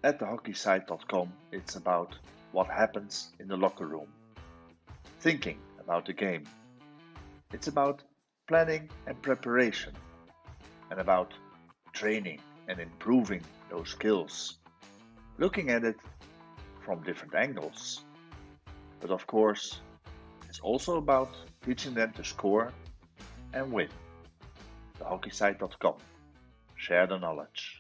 At thehockeysite.com, it's about what happens in the locker room, thinking about the game. It's about planning and preparation, and about training and improving those skills, looking at it from different angles. But of course, it's also about teaching them to score and win. Thehockeysite.com. Share the knowledge.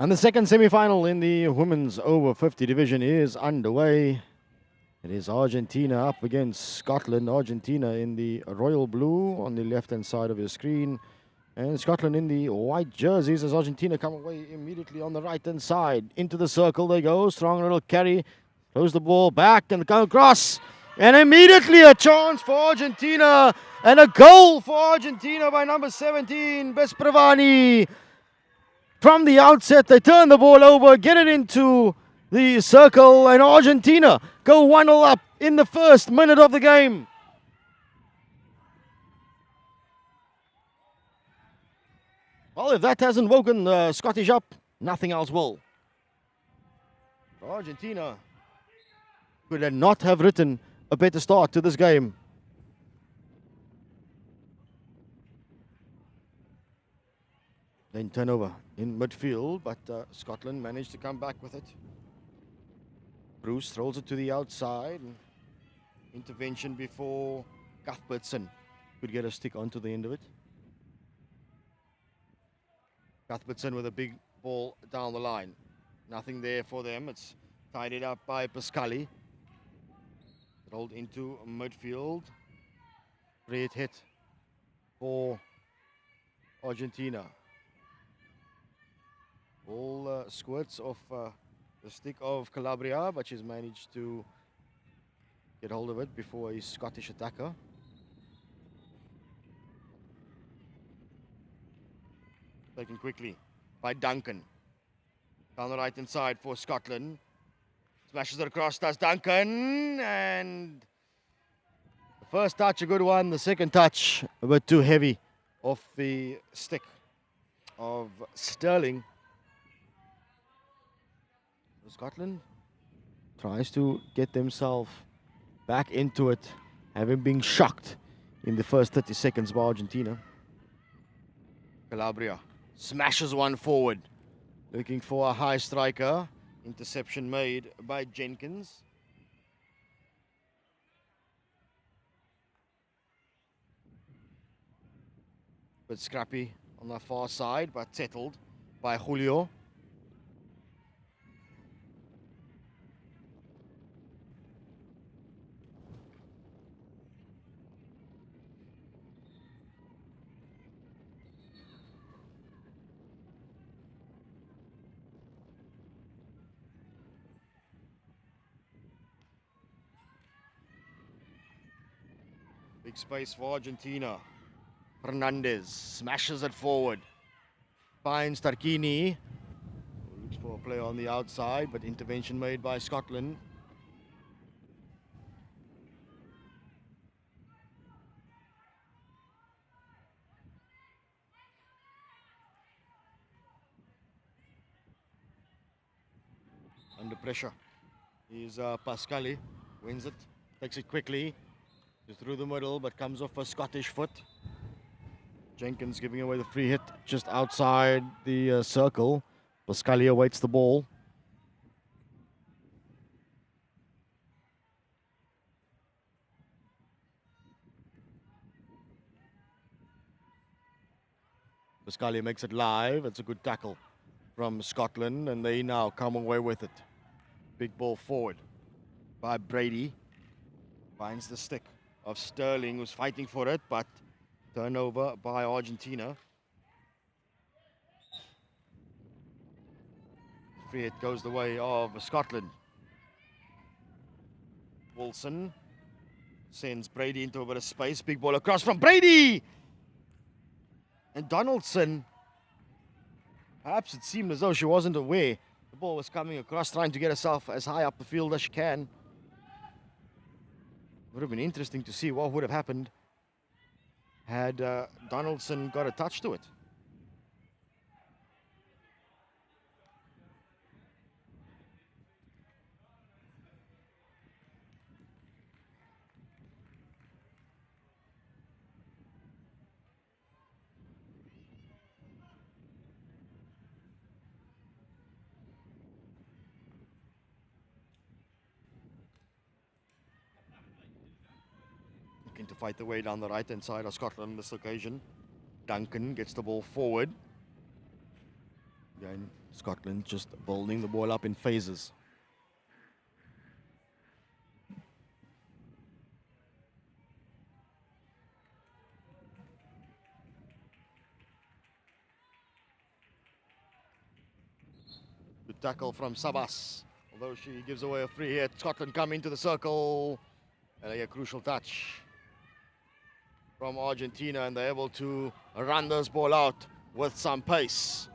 And the second semi-final in the women's over 50 division is underway. It is Argentina up against Scotland. Argentina in the royal blue on the left-hand side of your screen. And Scotland in the white jerseys as Argentina come away immediately on the right-hand side. Into the circle they go. Strong little carry. Throws the ball back and go across. And immediately a chance for Argentina. And a goal for Argentina by number 17, Bespravani. From the outset, they turn the ball over, get it into the circle, and Argentina go 1-0 up in the first minute of the game. Well, if that hasn't woken the Scottish up, nothing else will. Argentina could not have written a better start to this game. Then turnover in midfield, but Scotland managed to come back with it. Bruce throws it to the outside. Intervention before Cuthbertson could get a stick onto the end of it. Cuthbertson with a big ball down the line. Nothing there for them. It's tidied up by Pascali. Rolled into midfield. Great hit for Argentina. Ball squirts off the stick of Calabria, but she's managed to get hold of it before a Scottish attacker. Taken quickly by Duncan. Down the right hand side for Scotland. Smashes it across, does Duncan. And the first touch, a good one. The second touch, a bit too heavy off the stick of Sterling. Scotland tries to get themselves back into it, having been shocked in the first 30 seconds by Argentina. Calabria smashes one forward, looking for a high striker. Interception made by Jenkins. Bit scrappy on the far side, but settled by Julio. Big space for Argentina. Fernandez smashes it forward. Finds Tarquini. Looks for a play on the outside, but intervention made by Scotland. Under pressure is Pascali. Wins it. Takes it quickly. Through the middle, but comes off a Scottish foot. Jenkins giving away the free hit just outside the circle. Pascali awaits the ball. Pascali makes it live. It's a good tackle from Scotland, and they now come away with it. Big ball forward by Brady. Finds the stick of Sterling, who's fighting for it, but turnover by Argentina. Free hit goes the way of Scotland. Wilson sends Brady into a bit of space. Big ball across from Brady! And Donaldson, perhaps it seemed as though she wasn't aware. The ball was coming across, trying to get herself as high up the field as she can. Would have been interesting to see what would have happened had Donaldson got a touch to it. Looking to fight the way down the right-hand side of Scotland on this occasion. Duncan gets the ball forward. Again, Scotland just building the ball up in phases. Good tackle from Sabas. Although she gives away a free hit, Scotland come into the circle. And a crucial touch from Argentina, and they're able to run this ball out with some pace.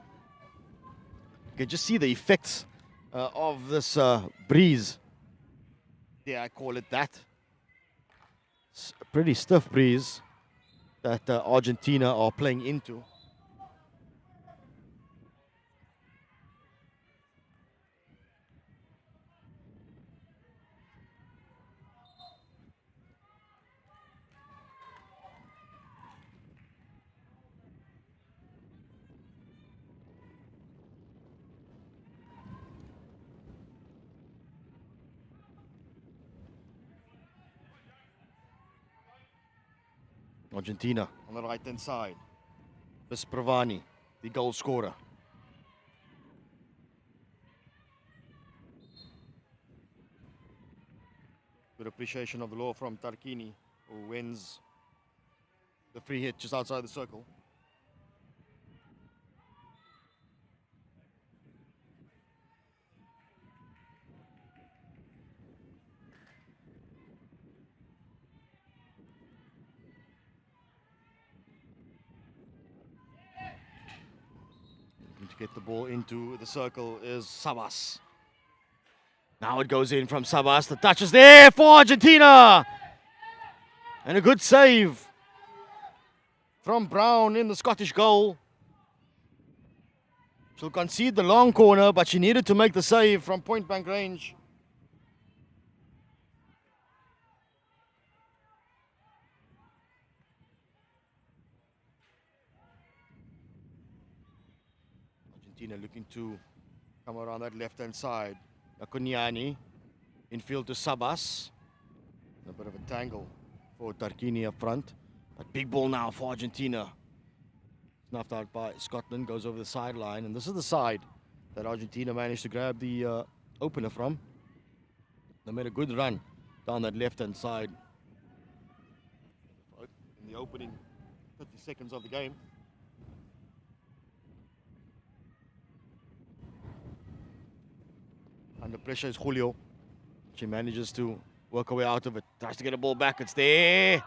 You can just see the effects of this breeze. Yeah, I call it that. It's a pretty stiff breeze that Argentina are playing into. Argentina on the right-hand side. Vispravani, the goal scorer. Good appreciation of the law from Tarquini, who wins the free hit just outside the circle. Looking to get the ball into the circle is Sabas. Now it goes in from Sabas. The touch is there for Argentina. And a good save from Brown in the Scottish goal. She'll concede the long corner, but she needed to make the save from point blank range. Argentina looking to come around that left-hand side. Akunyani, infield to Sabas. A bit of a tangle for Tarquini up front. But big ball now for Argentina. Snuffed out by Scotland, goes over the sideline. And this is the side that Argentina managed to grab the opener from. They made a good run down that left-hand side in the opening 30 seconds of the game. Under pressure is Julio. She manages to work her way out of it. Tries to get a ball back. It's there.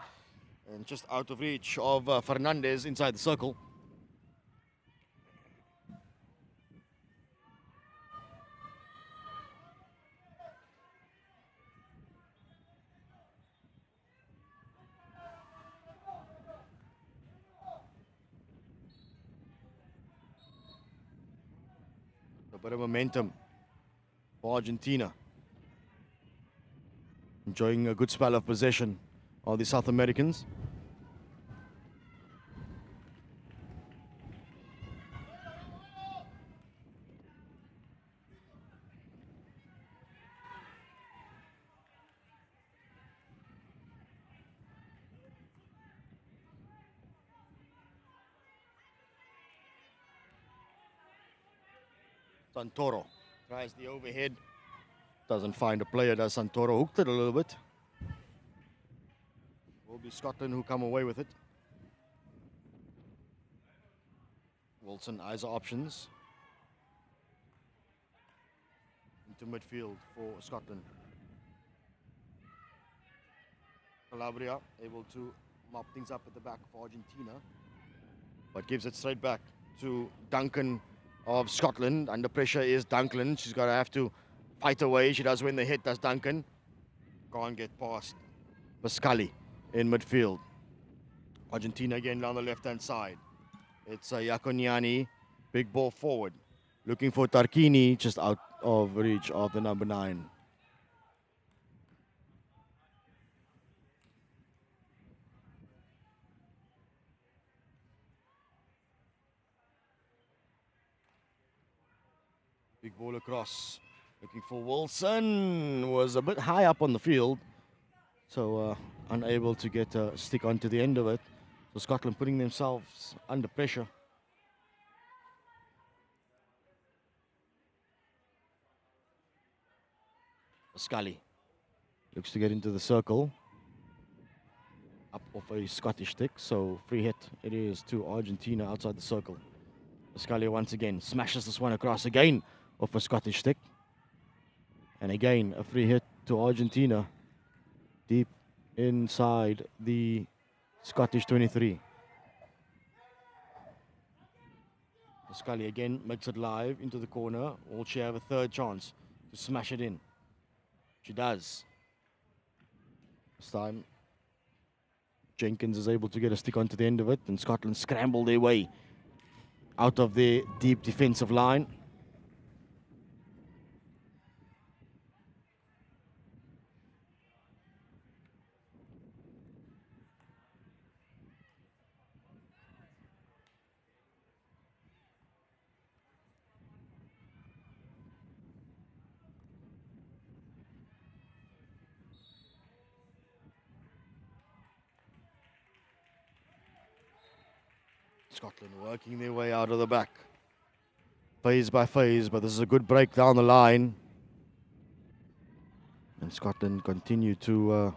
And just out of reach of Fernandez inside the circle. A bit of momentum for Argentina. Enjoying a good spell of possession of the South Americans. Santoro tries the overhead. Doesn't find a player, does Santoro. Hooked it a little bit. Will be Scotland who come away with it. Wilson eyes are options. Into midfield for Scotland. Calabria able to mop things up at the back for Argentina. But gives it straight back to Duncan of Scotland. Under pressure is Duncan. She's going to have to fight away. She does win the hit, does Duncan. Can't get past Pascali in midfield. Argentina again down the left-hand side. It's Iaconiani. Big ball forward. Looking for Tarquini, just out of reach of the number 9. Big ball across. Looking for Wilson. Was a bit high up on the field. So unable to get a stick onto the end of it. So Scotland putting themselves under pressure. Scully looks to get into the circle. Up off a Scottish stick. So free hit it is to Argentina outside the circle. Scully once again smashes this one across again off a Scottish stick. And again a free hit to Argentina. Deep inside the Scottish 23. Scully again makes it live into the corner. Will she have a third chance to smash it in? She does. This time Jenkins is able to get a stick onto the end of it, and Scotland scramble their way out of the deep defensive line. Scotland working their way out of the back. Phase by phase, but this is a good break down the line. And Scotland continue to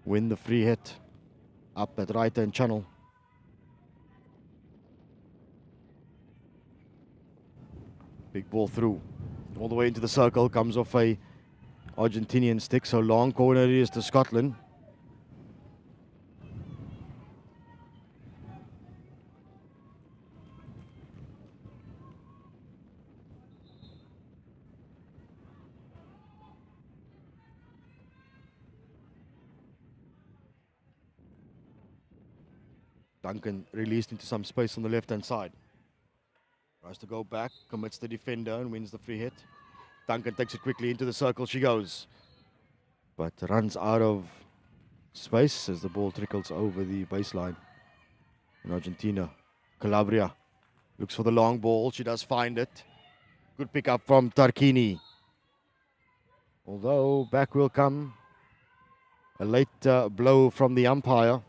win the free hit up at right hand channel. Big ball through. All the way into the circle. Comes off a Argentinian stick. So long corner it is to Scotland. Duncan released into some space on the left hand side. Tries to go back, commits the defender and wins the free hit. Duncan takes it quickly into the circle. She goes, but runs out of space as the ball trickles over the baseline. In Argentina, Calabria looks for the long ball. She does find it. Good pick up from Tarquini. Although back will come a late blow from the umpire.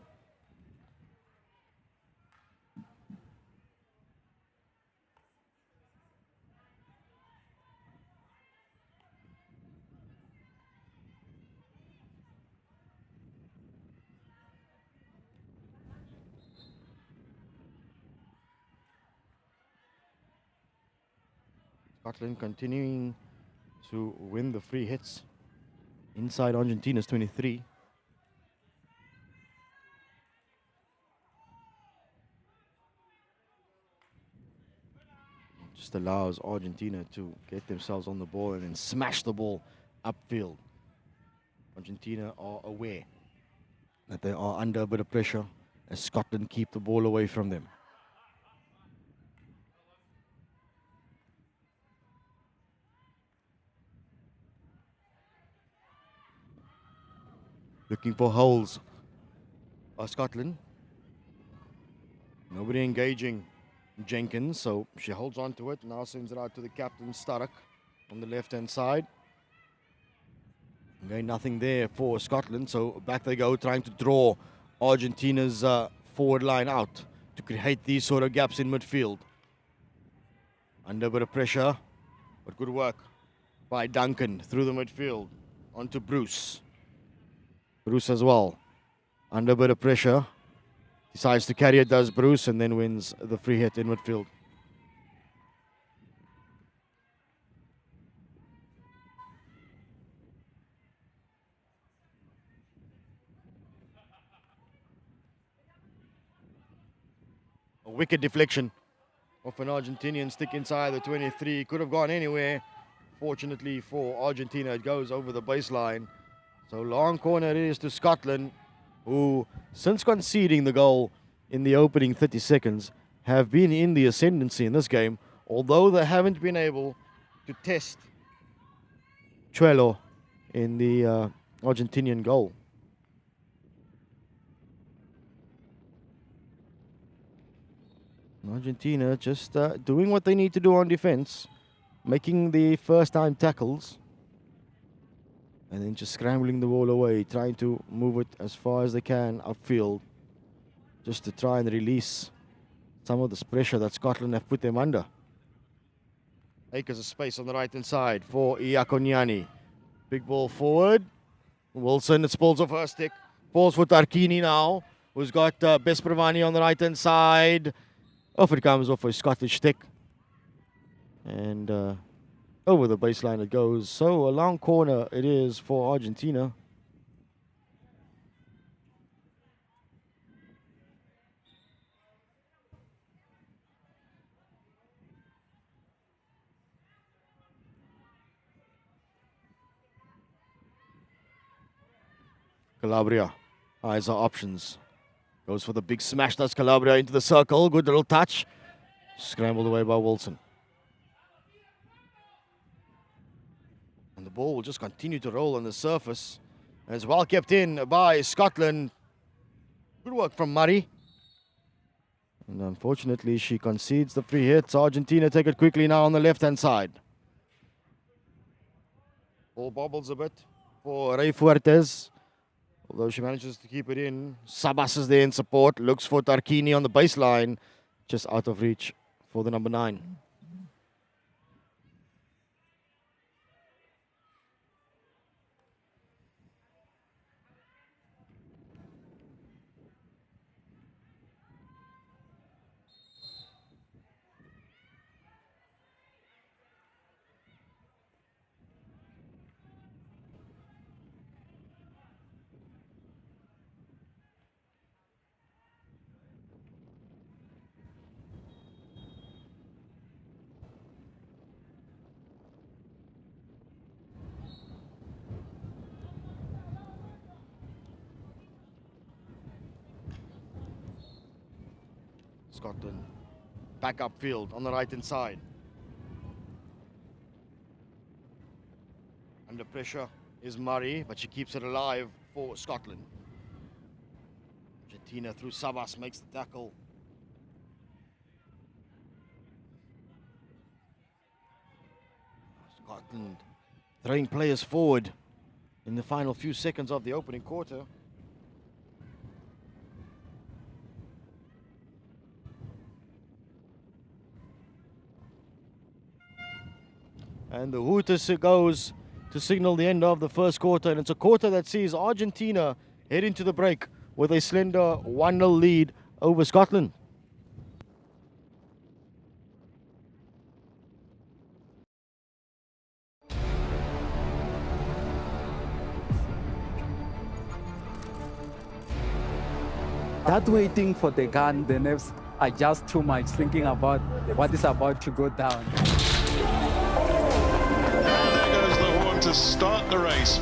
Scotland continuing to win the free hits inside Argentina's 23. Just allows Argentina to get themselves on the ball and then smash the ball upfield. Argentina are aware that they are under a bit of pressure as Scotland keep the ball away from them. Looking for holes by Scotland. Nobody engaging Jenkins, so she holds on to it. Now sends it out to the captain, Stark, on the left-hand side. Again, nothing there for Scotland, so back they go, trying to draw Argentina's forward line out to create these sort of gaps in midfield. Under a bit of pressure, but good work by Duncan through the midfield onto Bruce. Bruce as well, under a bit of pressure. Decides to carry it, does Bruce, and then wins the free hit in midfield. A wicked deflection of an Argentinian stick inside the 23. Could have gone anywhere. Fortunately for Argentina, it goes over the baseline. So long corner it is to Scotland, who, since conceding the goal in the opening 30 seconds, have been in the ascendancy in this game, although they haven't been able to test Chuelo in the Argentinian goal. Argentina just doing what they need to do on defense, making the first-time tackles, and then just scrambling the ball away, trying to move it as far as they can upfield, just to try and release some of this pressure that Scotland have put them under. Acres of space on the right-hand side for Iaconiani. Big ball forward. Wilson, it spills off her stick. Falls for Tarquini now, who's got Bespravani on the right-hand side. Off it comes off a Scottish stick. And over the baseline it goes. So a long corner it is for Argentina. Calabria eyes are options. Goes for the big smash. Does Calabria into the circle. Good little touch. Scrambled away by Wilson. And the ball will just continue to roll on the surface. And it's well kept in by Scotland. Good work from Murray. And unfortunately, she concedes the free hit. Argentina take it quickly now on the left-hand side. Ball bobbles a bit for Rey Fuertes. Although she manages to keep it in. Sabas is there in support. Looks for Tarquini on the baseline. Just out of reach for the number 9. Scotland back upfield on the right-hand side. Under pressure is Murray, but she keeps it alive for Scotland. Argentina through Sabas makes the tackle. Scotland throwing players forward in the final few seconds of the opening quarter. And the hooter goes to signal the end of the first quarter. And it's a quarter that sees Argentina head into the break with a slender 1-0 lead over Scotland. That waiting for the gun, the nerves are just too much, thinking about what is about to go down. And there goes the horn to start the race.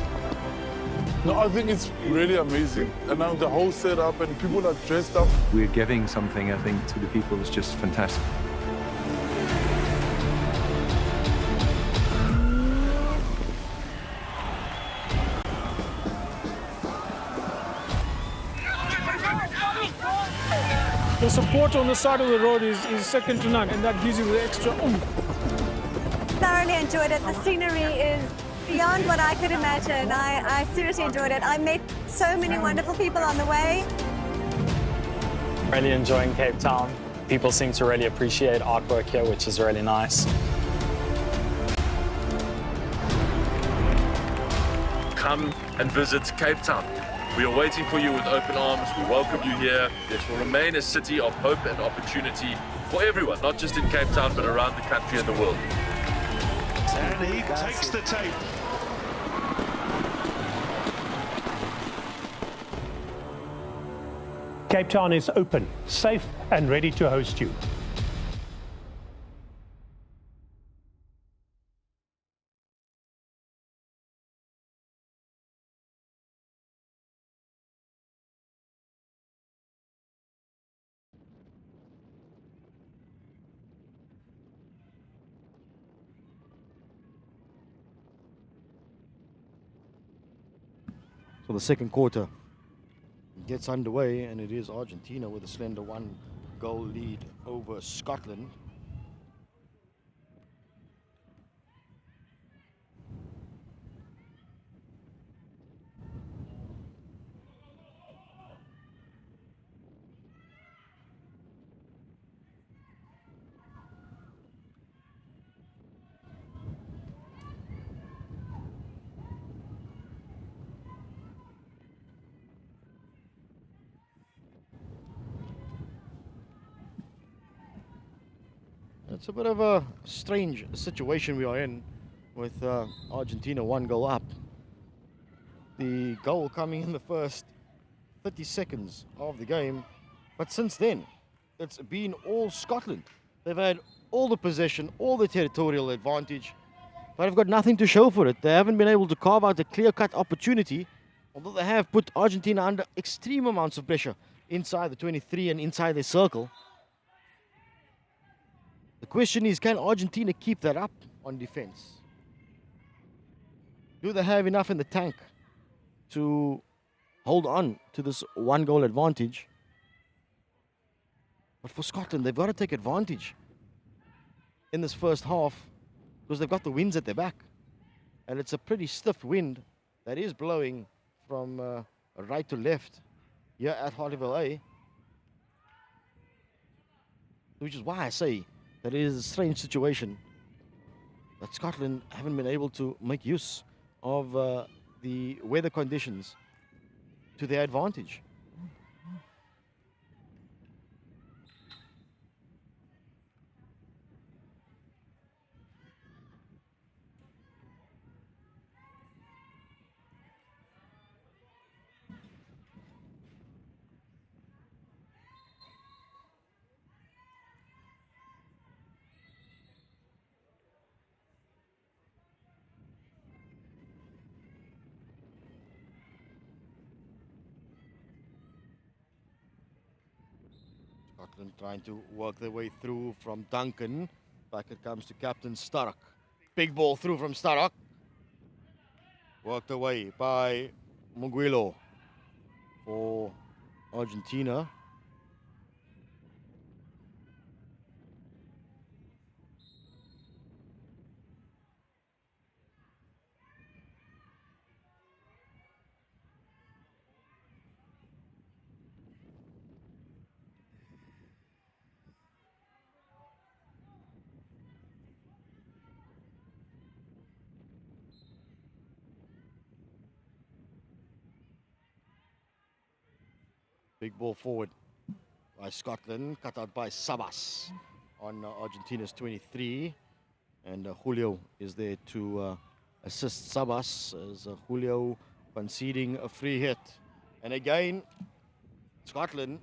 No, I think it's really amazing. And now the whole setup and people are dressed up. We're giving something, I think, to the people is just fantastic. The support on the side of the road is second to none, and that gives you the extra oomph. Thoroughly enjoyed it. The scenery is beyond what I could imagine. I seriously enjoyed it. I met so many wonderful people on the way. Really enjoying Cape Town. People seem to really appreciate artwork here, which is really nice. Come and visit Cape Town. We are waiting for you with open arms. We welcome you here. It will remain a city of hope and opportunity for everyone, not just in Cape Town, but around the country and the world. And he takes the tape. Cape Town is open, safe, and ready to host you. So the second quarter gets underway, and it is Argentina with a slender 1-goal lead over Scotland. It's a bit of a strange situation we are in with Argentina 1 goal up. The goal coming in the first 30 seconds of the game, but since then it's been all Scotland. They've had all the possession, all the territorial advantage, but have got nothing to show for it. They haven't been able to carve out a clear-cut opportunity, although they have put Argentina under extreme amounts of pressure inside the 23 and inside their circle. The question is, can Argentina keep that up on defense? Do they have enough in the tank to hold on to this 1-goal advantage? But for Scotland, they've got to take advantage in this first half because they've got the winds at their back. And it's a pretty stiff wind that is blowing from right to left here at Hartleyville A. Which is why I say that it is a strange situation that Scotland haven't been able to make use of the weather conditions to their advantage. Scotland trying to work their way through from Duncan. Back it comes to Captain Stark. Big ball through from Stark. Worked away by Muguilo for Argentina. Big ball forward by Scotland, cut out by Sabas on Argentina's 23. And Julio is there to assist Sabas as Julio conceding a free hit. And again, Scotland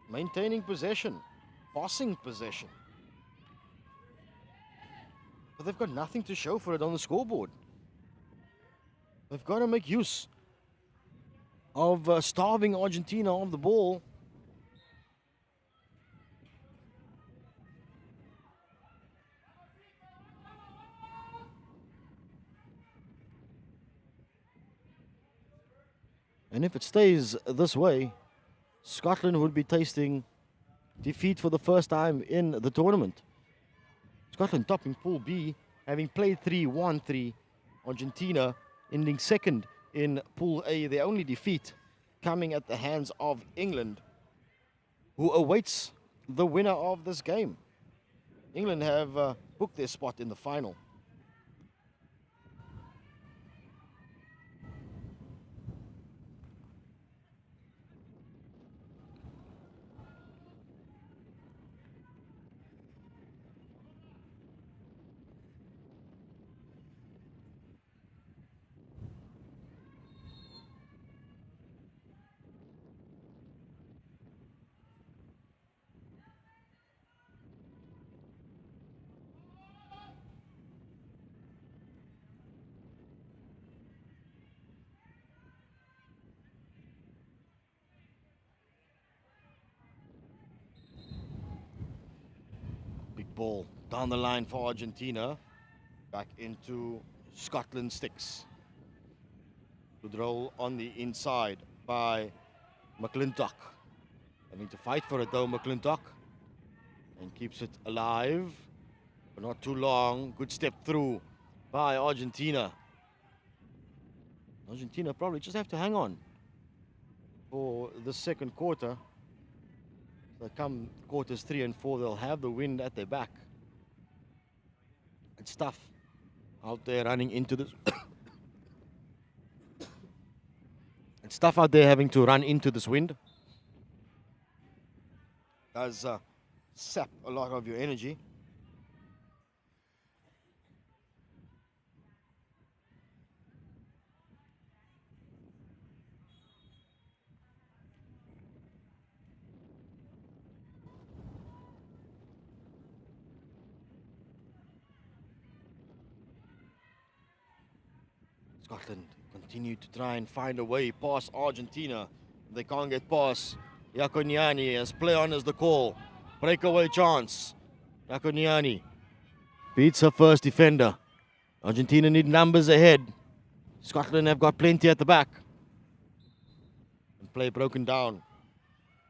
maintaining possession, passing possession. But they've got nothing to show for it on the scoreboard. They've got to make use of starving Argentina of the ball. And if it stays this way, Scotland would be tasting defeat for the first time in the tournament. Scotland topping Pool B, having played 3-1-3. Argentina ending second in Pool A, their only defeat coming at the hands of England, who awaits the winner of this game. England have booked their spot in the final. Ball down the line for Argentina. Back into Scotland sticks. Good roll on the inside by McClintock. Having to fight for it though, McClintock. And keeps it alive. But not too long. Good step through by Argentina. Argentina probably just have to hang on for the second quarter. So come quarters 3 and 4, they'll have the wind at their back. It's tough out there running into this. It's tough out there having to run into this wind. Does sap a lot of your energy. Scotland continue to try and find a way past Argentina. They can't get past Yakoniani as play on as the call. Breakaway chance. Yakoniani beats her first defender. Argentina need numbers ahead. Scotland have got plenty at the back. And play broken down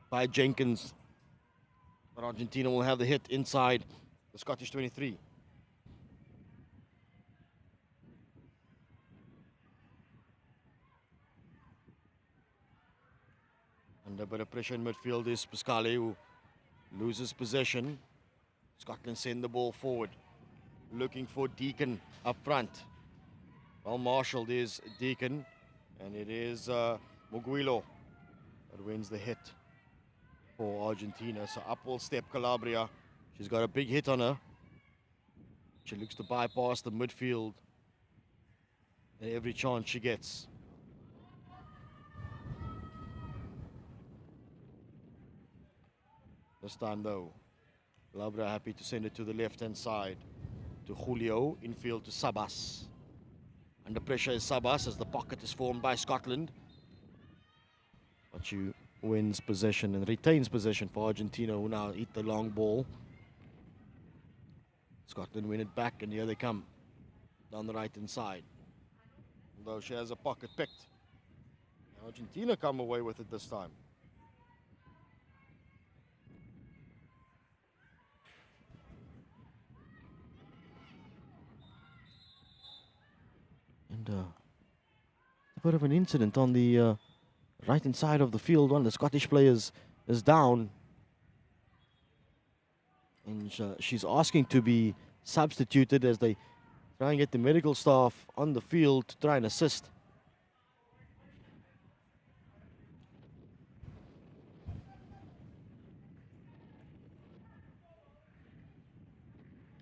by Jenkins. But Argentina will have the hit inside the Scottish 23. Under a bit of pressure in midfield is Pascale, who loses possession. Scotland send the ball forward. Looking for Deacon up front. Well marshaled is Deacon. And it is Muguilo that wins the hit for Argentina. So up will step Calabria. She's got a big hit on her. She looks to bypass the midfield at every chance she gets. This time though, Calabria happy to send it to the left-hand side to Julio, infield to Sabas. Under pressure is Sabas as the pocket is formed by Scotland. But you wins possession and retains possession for Argentina, who now hit the long ball. Scotland win it back, and here they come down the right-hand side. Although she has a pocket picked. Argentina come away with it this time. And a bit of an incident on the right-hand side of the field. One of the Scottish players is down. And she's asking to be substituted as they try and get the medical staff on the field to try and assist.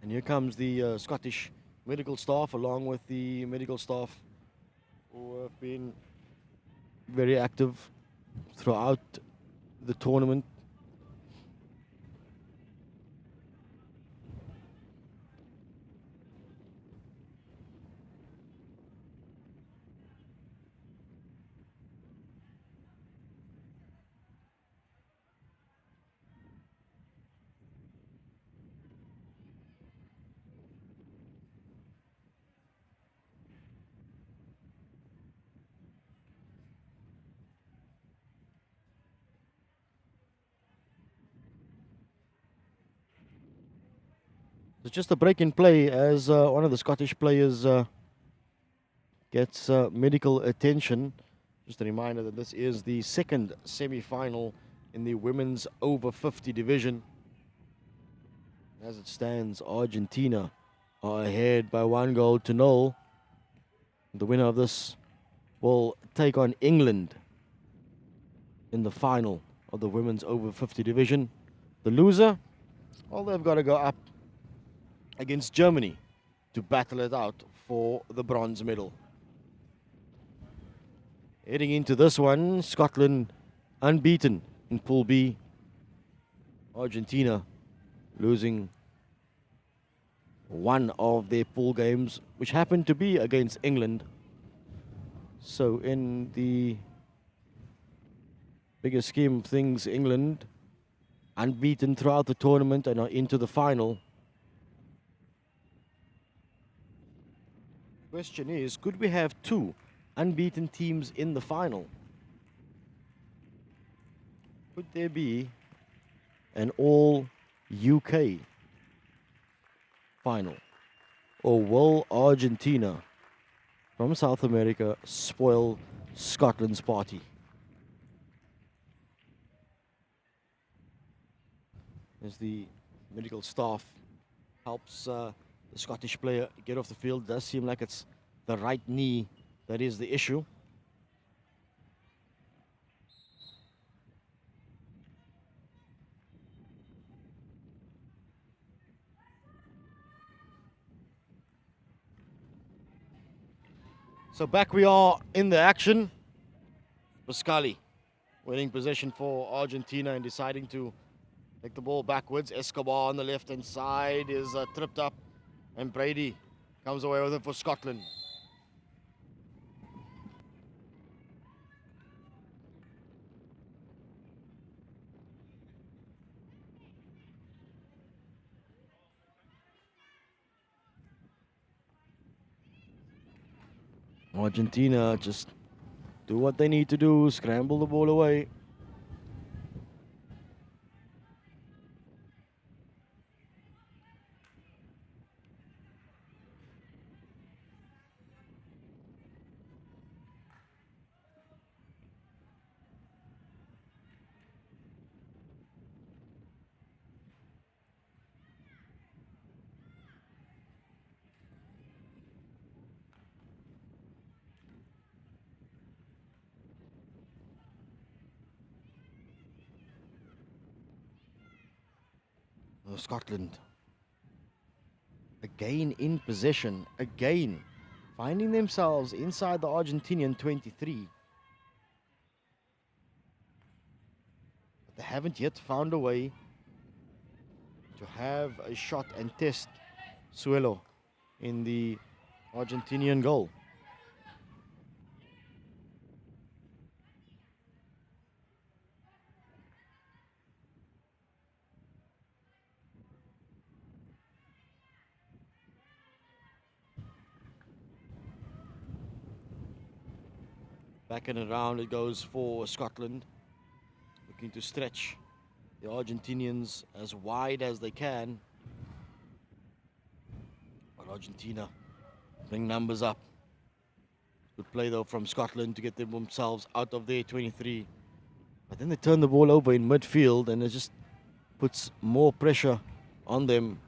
And here comes the Scottish medical staff, along with the medical staff who have been very active throughout the tournament. It's just a break in play as one of the Scottish players gets medical attention. Just a reminder that this is the second semi-final in the women's over 50 division. As it stands, Argentina are ahead by 1-0. The winner of this will take on England in the final of the women's over 50 division. The loser, well, they've got to go up against Germany to battle it out for the bronze medal. Heading into this one, Scotland unbeaten in Pool B. Argentina losing one of their pool games, which happened to be against England. So in the bigger scheme of things, England unbeaten throughout the tournament and are into the final. Question is, could we have two unbeaten teams in the final? Could there be an all UK final? Or will Argentina from South America spoil Scotland's party? As the medical staff helps the Scottish player get off the field, does seem like it's the right knee that is the issue. So back we are in the action. Pascali winning possession for Argentina and deciding to take the ball backwards. Escobar on the left-hand side is tripped up, and Brady comes away with it for Scotland. Argentina just do what they need to do, scramble the ball away. Scotland again in possession, again finding themselves inside the Argentinian 23. But they haven't yet found a way to have a shot and test Suelo in the Argentinian goal. Back and around it goes for Scotland. Looking to stretch the Argentinians as wide as they can. But Argentina bring numbers up. Good play though from Scotland to get themselves out of their 23. But then they turn the ball over in midfield and it just puts more pressure on them.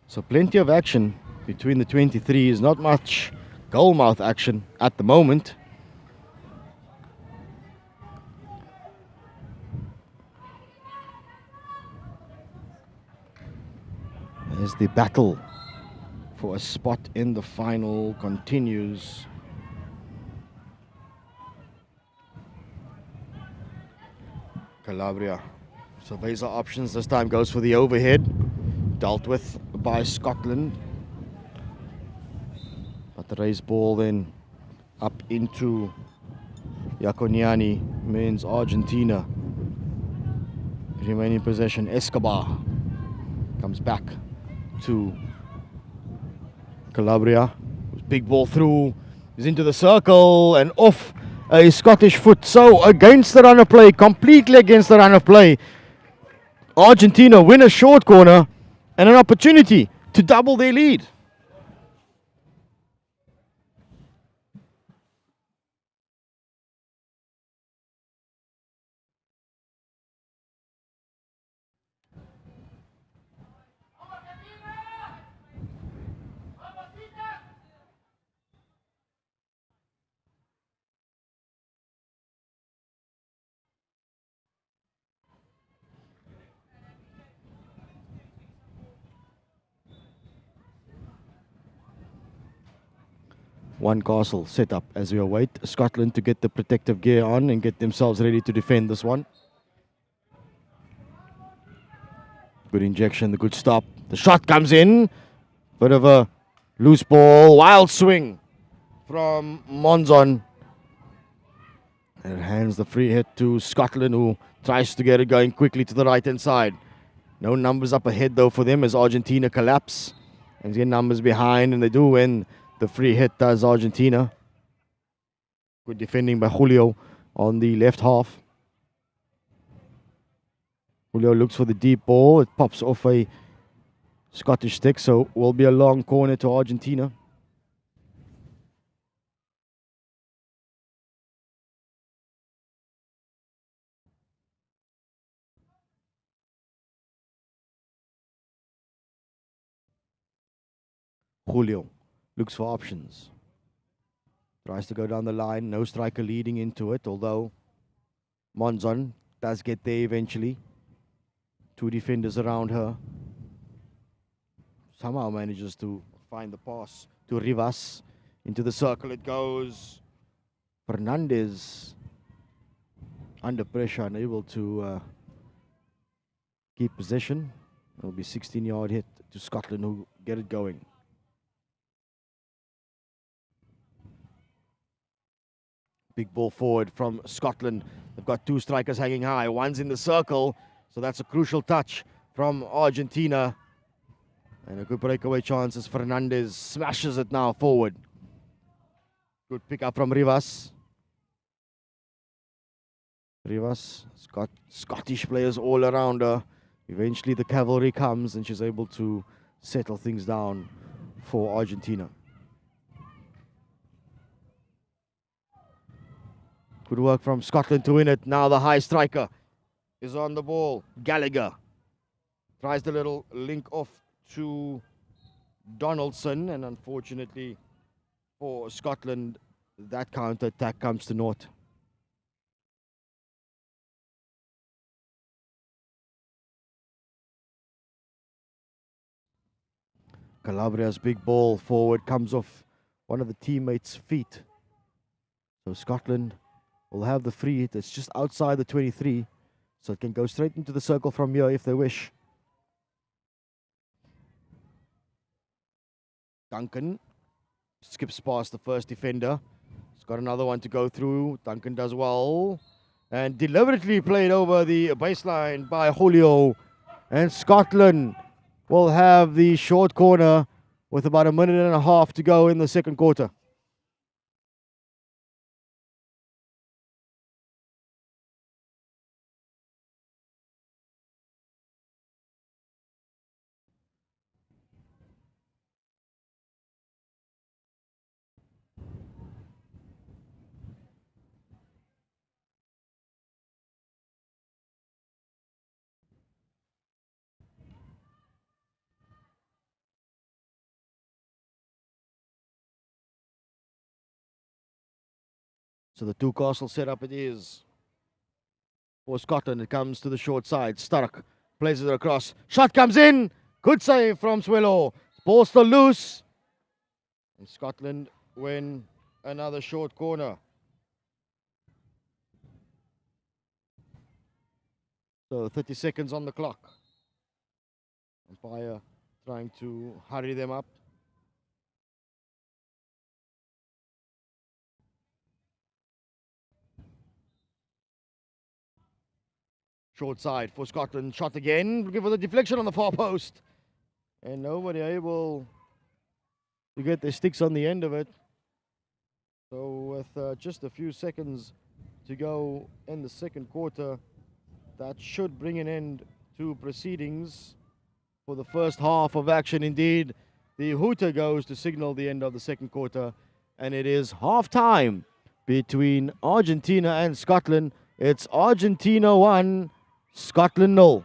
So plenty of action between the 23s. Not much goalmouth action at the moment. As the battle for a spot in the final continues. Calabria surveys our options. This time goes for the overhead. Dealt with by Scotland. But the raised ball then up into Yakoniani means Argentina remain in possession. Escobar comes back to Calabria. Big ball through, is into the circle and off a Scottish foot. So against the run of play, completely against the run of play. Argentina win a short corner and an opportunity to double their lead. One castle set up as we await Scotland to get the protective gear on and get themselves ready to defend this one. Good injection, the good stop. The shot comes in. Bit of a loose ball, wild swing from Monzon. And it hands the free hit to Scotland, who tries to get it going quickly to the right-hand side. No numbers up ahead though for them as Argentina collapse. And get numbers behind, and they do win. The free hit does Argentina. Good defending by Julio on the left half. Julio looks for the deep ball. It pops off a Scottish stick, so will be a long corner to Argentina. Julio looks for options. Tries to go down the line. No striker leading into it, although Monzon does get there eventually. Two defenders around her. Somehow manages to find the pass to Rivas. Into the circle it goes. Fernandez under pressure, unable to keep possession. It'll be 16-yard hit to Scotland, who get it going. Big ball forward from Scotland. They've got two strikers hanging high. One's in the circle. So that's a crucial touch from Argentina. And a good breakaway chance as Fernandez smashes it now forward. Good pick up from Rivas. Rivas has got Scottish players all around her. Eventually the cavalry comes and she's able to settle things down for Argentina. Good work from Scotland to win it. Now the high striker is on the ball. Gallagher tries the little link off to Donaldson, and unfortunately for Scotland, that counter-attack comes to naught. Calabria's big ball forward comes off one of the teammates' feet. So Scotland will have the free hit. It's just outside the 23, so it can go straight into the circle from here if they wish. Duncan skips past the first defender. He's got another one to go through. Duncan does well. And deliberately played over the baseline by Julio. And Scotland will have the short corner with about a minute and a half to go in the second quarter. So the two castle setup it is for Scotland. It comes to the short side. Stark plays it across. Shot comes in. Good save from Swillow. Ball still loose. And Scotland win another short corner. So 30 seconds on the clock. Umpire trying to hurry them up. Short side for Scotland. Shot again. Looking for the deflection on the far post. And nobody able to get their sticks on the end of it. So with just a few seconds to go in the second quarter, that should bring an end to proceedings for the first half of action. Indeed, the hooter goes to signal the end of the second quarter. And it is half-time between Argentina and Scotland. It's Argentina 1, Scotland 0.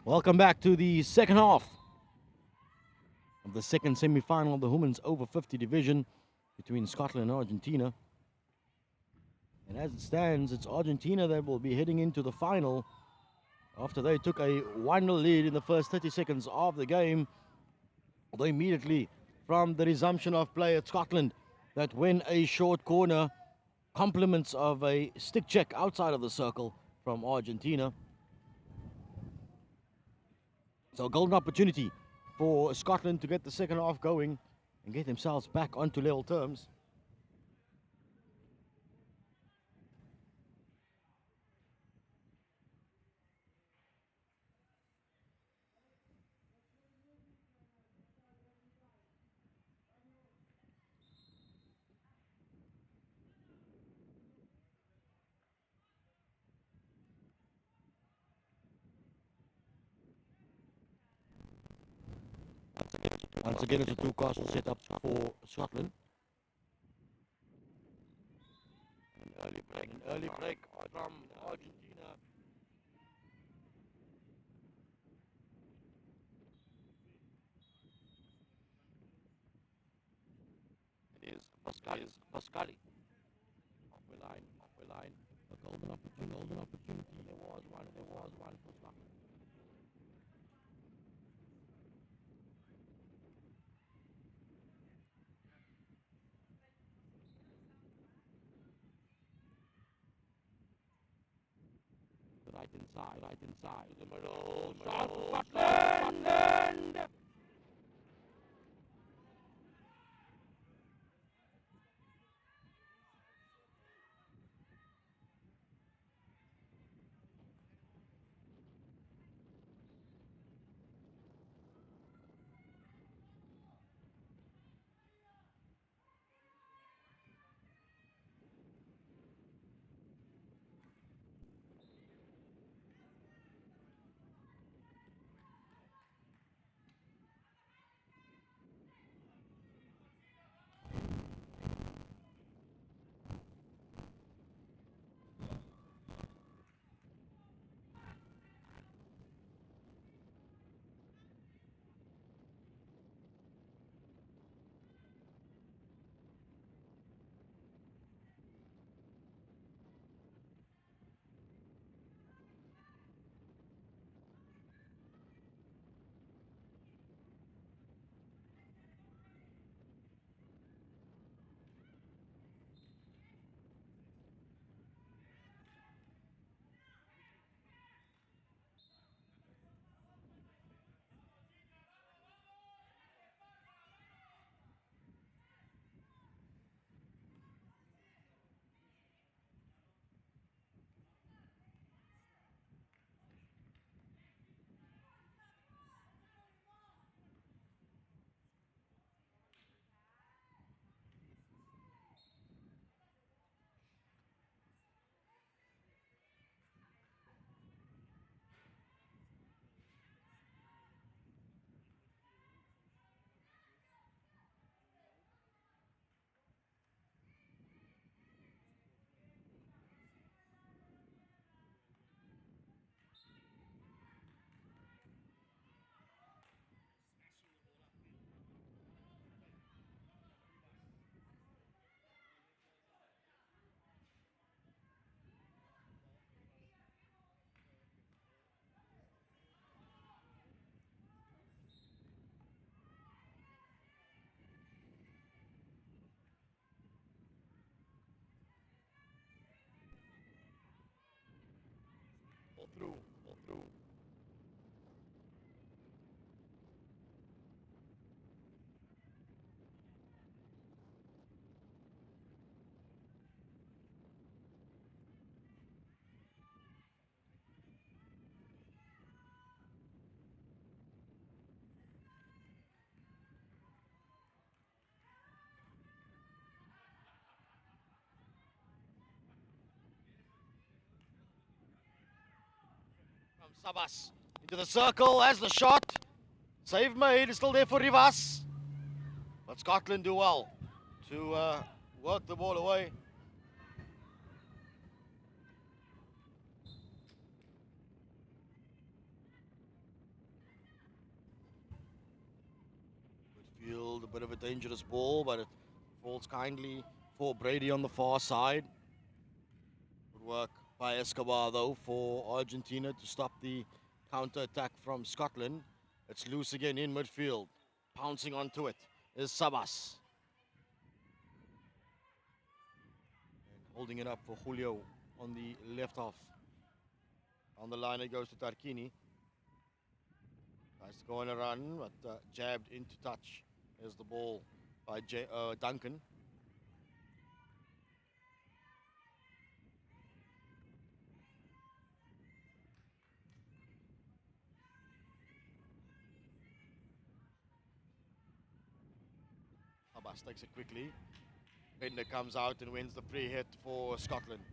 Welcome back to the second half of the second semi-final of the women's over 50 division between Scotland and Argentina. And as it stands, it's Argentina that will be heading into the final after they took a 1-0 lead in the first 30 seconds of the game. Although immediately from the resumption of play at Scotland, that when a short corner, compliments of a stick check outside of the circle from Argentina. So a golden opportunity for Scotland to get the second half going and get themselves back onto level terms. Once again, it's a two-castle setup for Scotland. An early break from Argentina. It is Pascali. Off the line. A golden opportunity. There was one for Scotland. Right inside, the middle, shot for Scotland! Through. From Sabas into the circle as the shot. Save made, is still there for Rivas. But Scotland do well to work the ball away. midfield. A bit of a dangerous ball, but it falls kindly for Brady on the far side. Good work by Escobar, though, for Argentina to stop the counter-attack from Scotland. It's loose again in midfield. Pouncing onto it is Sabas. And holding it up for Julio on the left half. On the line it goes to Tarquini. Tries to go on a run, but jabbed into touch. There's the ball by Duncan. Abbas takes it quickly. Bender comes out and wins the free hit for Scotland.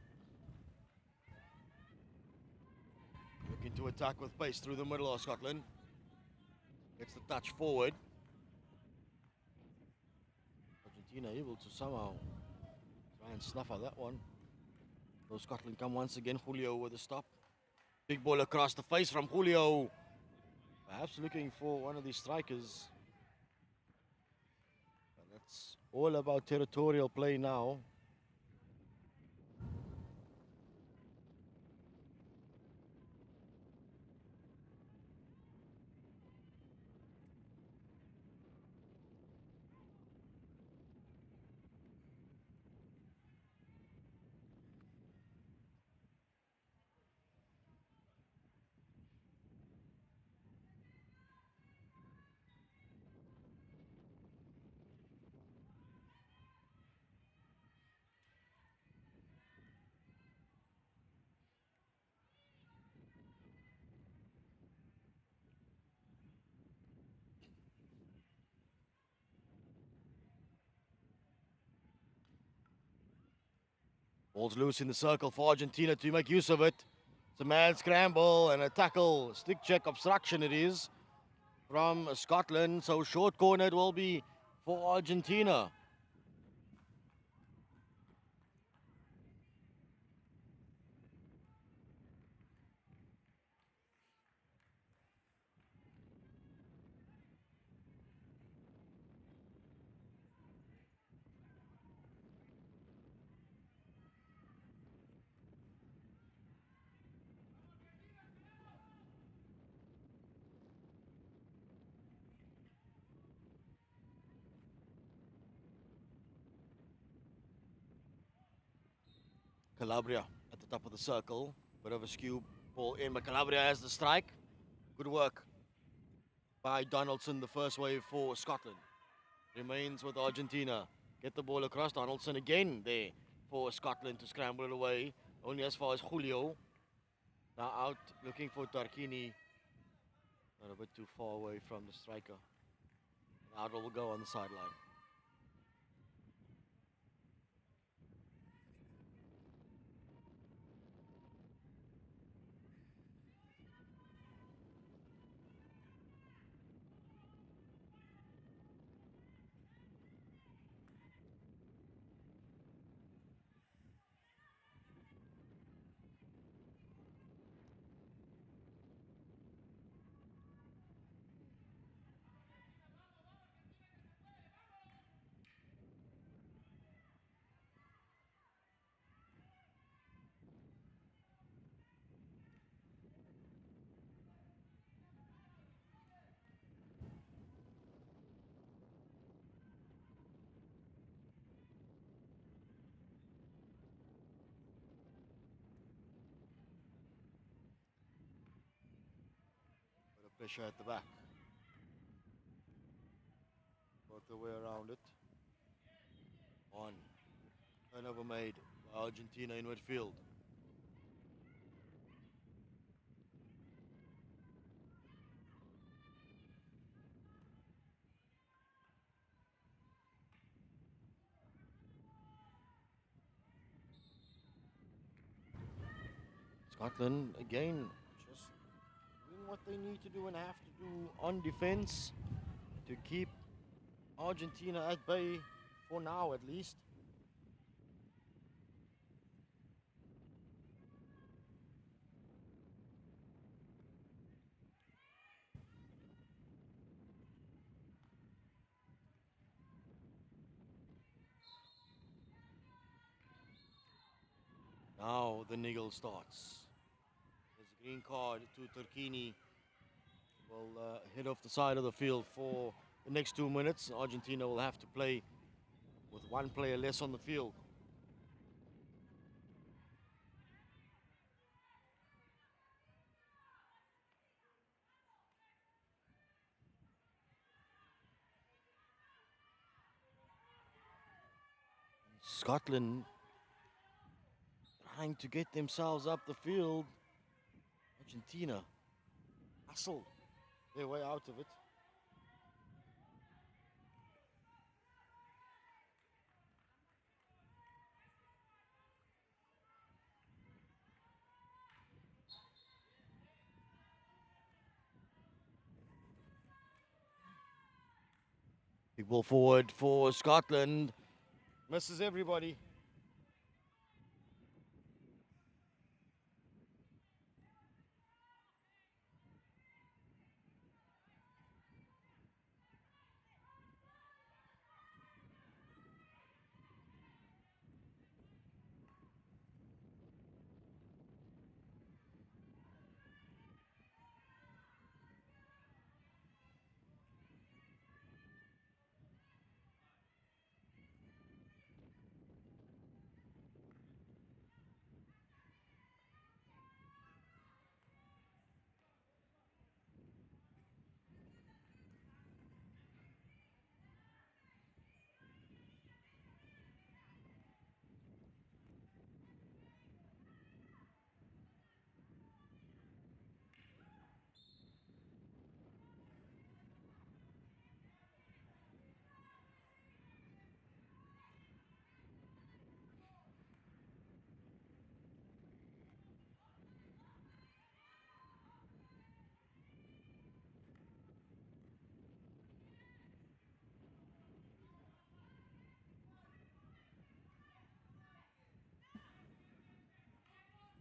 Looking to attack with pace through the middle of Scotland. Gets the touch forward. Argentina able to somehow try and snuff out that one. So Scotland come once again. Julio with a stop. Big ball across the face from Julio. Perhaps looking for one of these strikers. But that's all about territorial play now. Ball's loose in the circle for Argentina to make use of it. It's a mad scramble and a tackle. Stick check obstruction it is from Scotland. So short corner it will be for Argentina. Calabria at the top of the circle. Bit of a skew ball in, but Calabria has the strike. Good work by Donaldson, the first wave for Scotland. Remains with Argentina. Get the ball across. Donaldson again there for Scotland to scramble it away. Only as far as Julio. Now out looking for Tarquini. Not a bit too far away from the striker. Out will go on the sideline. Pressure at the back. Work the way around it. On. Turnover made by Argentina in midfield. Scotland again just doing what they need to do and have to do on defense to keep Argentina at bay for now at least. Now the niggle starts. There's a green card to Turkini. Will head off the side of the field for the next 2 minutes. Argentina will have to play with one player less on the field. Scotland trying to get themselves up the field. Argentina hustle their way out of it. Big ball forward for Scotland. Misses everybody.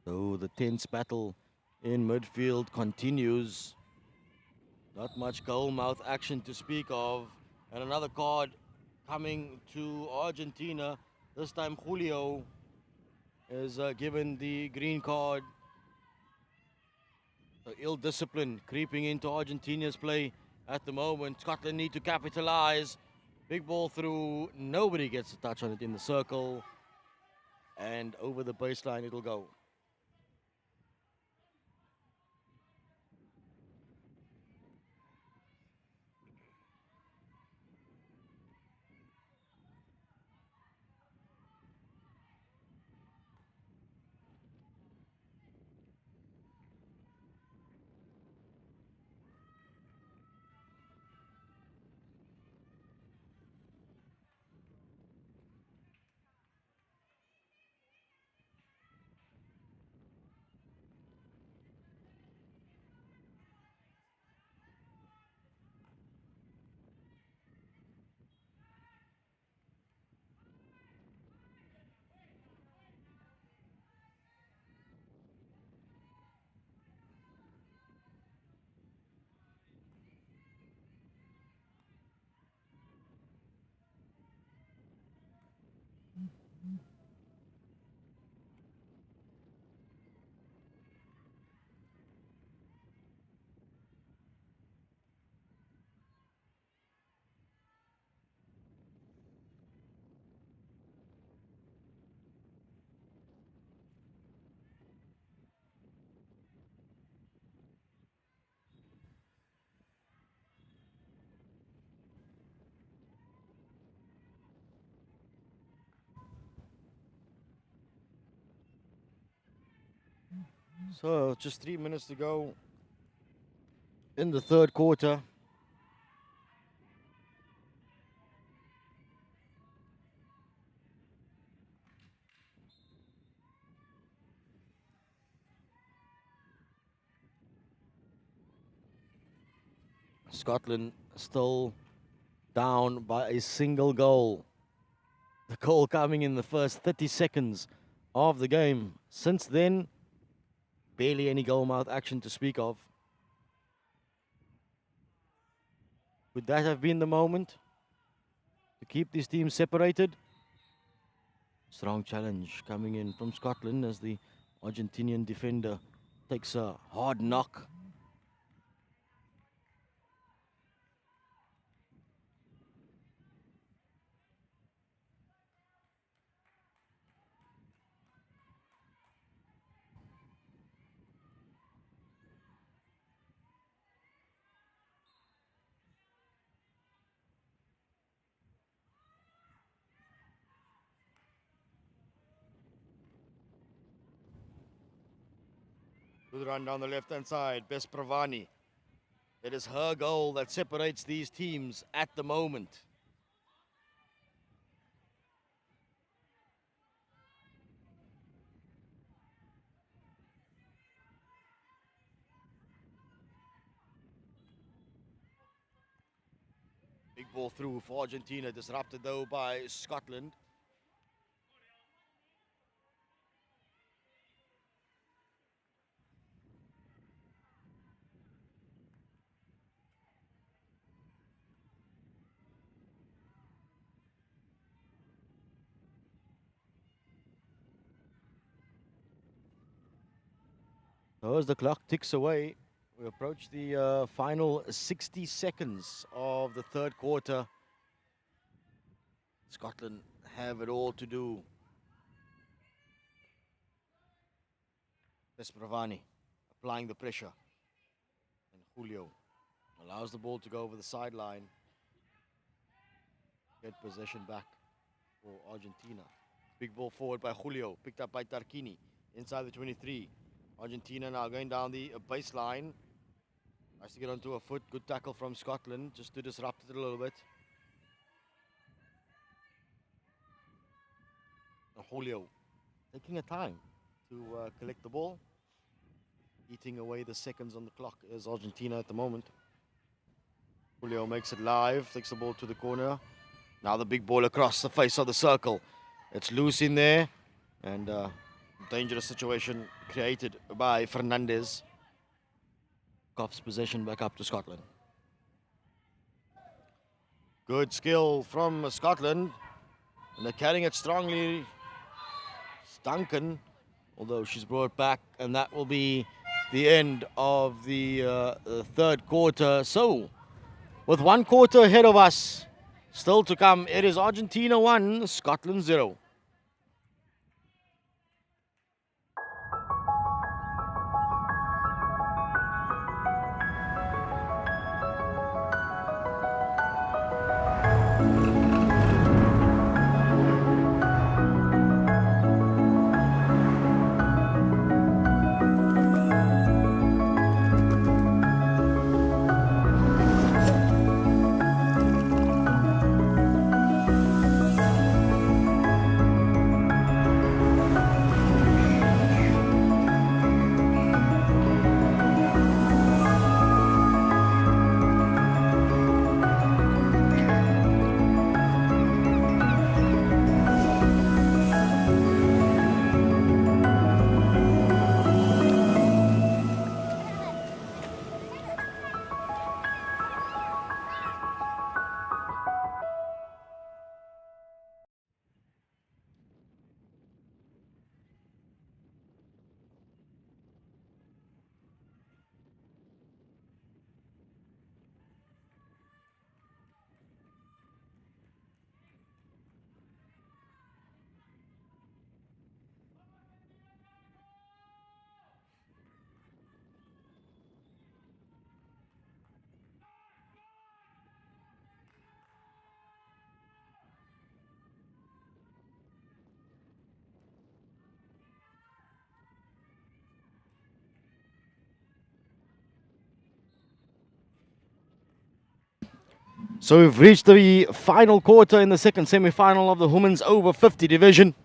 So the tense battle in midfield continues. Not much goal mouth action to speak of. And another card coming to Argentina. This time Julio is given the green card. So ill discipline creeping into Argentina's play at the moment. Scotland need to capitalize. Big ball through. Nobody gets a touch on it in the circle. And over the baseline it'll go. So just 3 minutes to go in the third quarter. Scotland still down by a single goal. The goal coming in the first 30 seconds of the game. Since then, barely any goal mouth action to speak of. Would that have been the moment to keep these teams separated? Strong challenge coming in from Scotland as the Argentinian defender takes a hard knock. Good run down the left-hand side, Pravani. It is her goal that separates these teams at the moment. Big ball through for Argentina, disrupted though by Scotland. So as the clock ticks away, we approach the final 60 seconds of the third quarter. Scotland have it all to do. Pravani applying the pressure. And Julio allows the ball to go over the sideline. Get possession back for Argentina. Big ball forward by Julio, picked up by Tarquini inside the 23. Argentina now going down the baseline. Nice to get onto a foot. Good tackle from Scotland just to disrupt it a little bit. Julio taking a time to collect the ball. Eating away the seconds on the clock is Argentina at the moment. Julio makes it live, takes the ball to the corner. Now the big ball across the face of the circle. It's loose in there, and dangerous situation created by Fernandez. Coughs possession back up to Scotland. Good skill from Scotland, and they're carrying it strongly. It's Duncan, although she's brought back, and that will be the end of the third quarter. So, with one quarter ahead of us, still to come, it is Argentina 1, Scotland 0. So we've reached the final quarter in the second semi-final of the women's over 50 division.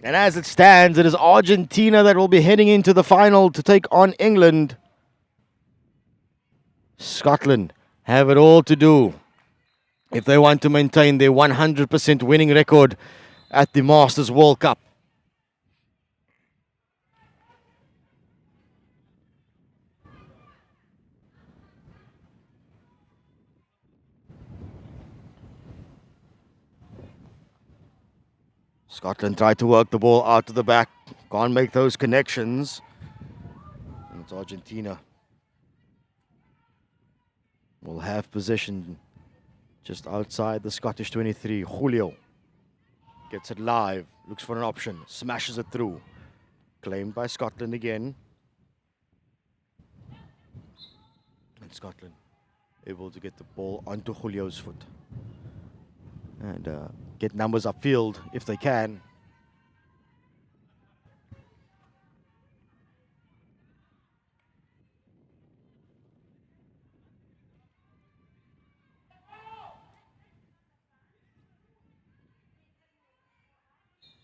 And as it stands, it is Argentina that will be heading into the final to take on England. Scotland have it all to do if they want to maintain their 100% winning record at the Masters World Cup. Scotland tried to work the ball out to the back. Can't make those connections. And it's Argentina. Will have possession just outside the Scottish 23. Julio gets it live. Looks for an option. Smashes it through. Claimed by Scotland again. And Scotland able to get the ball onto Julio's foot. And get numbers upfield if they can.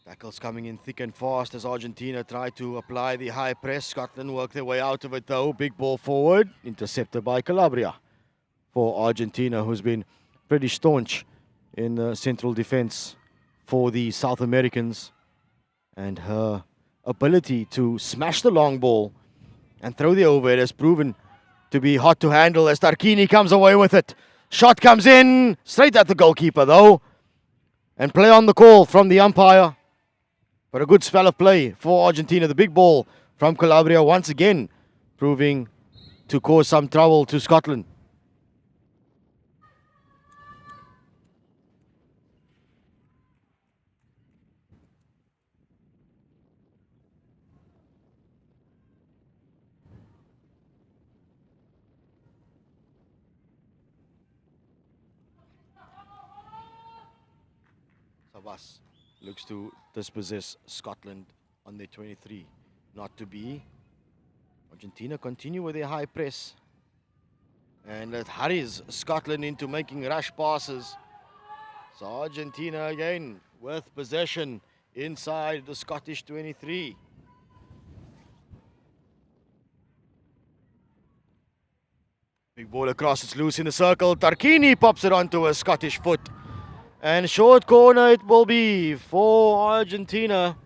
Tackles coming in thick and fast as Argentina try to apply the high press. Scotland work their way out of it though. Big ball forward. Intercepted by Calabria for Argentina, who's been pretty staunch in the central defense for the South Americans. And her ability to smash the long ball and throw the overhead has proven to be hot to handle as Tarquini comes away with it. Shot comes in, straight at the goalkeeper though. And play on the call from the umpire. But a good spell of play for Argentina. The big ball from Calabria once again proving to cause some trouble to Scotland. Sabas looks to dispossess Scotland on their 23. Not to be. Argentina continue with their high press. And it hurries Scotland into making rush passes. So Argentina again with possession inside the Scottish 23. Big ball across, it's loose in the circle. Tarquini pops it onto a Scottish foot. And short corner it will be for Argentina.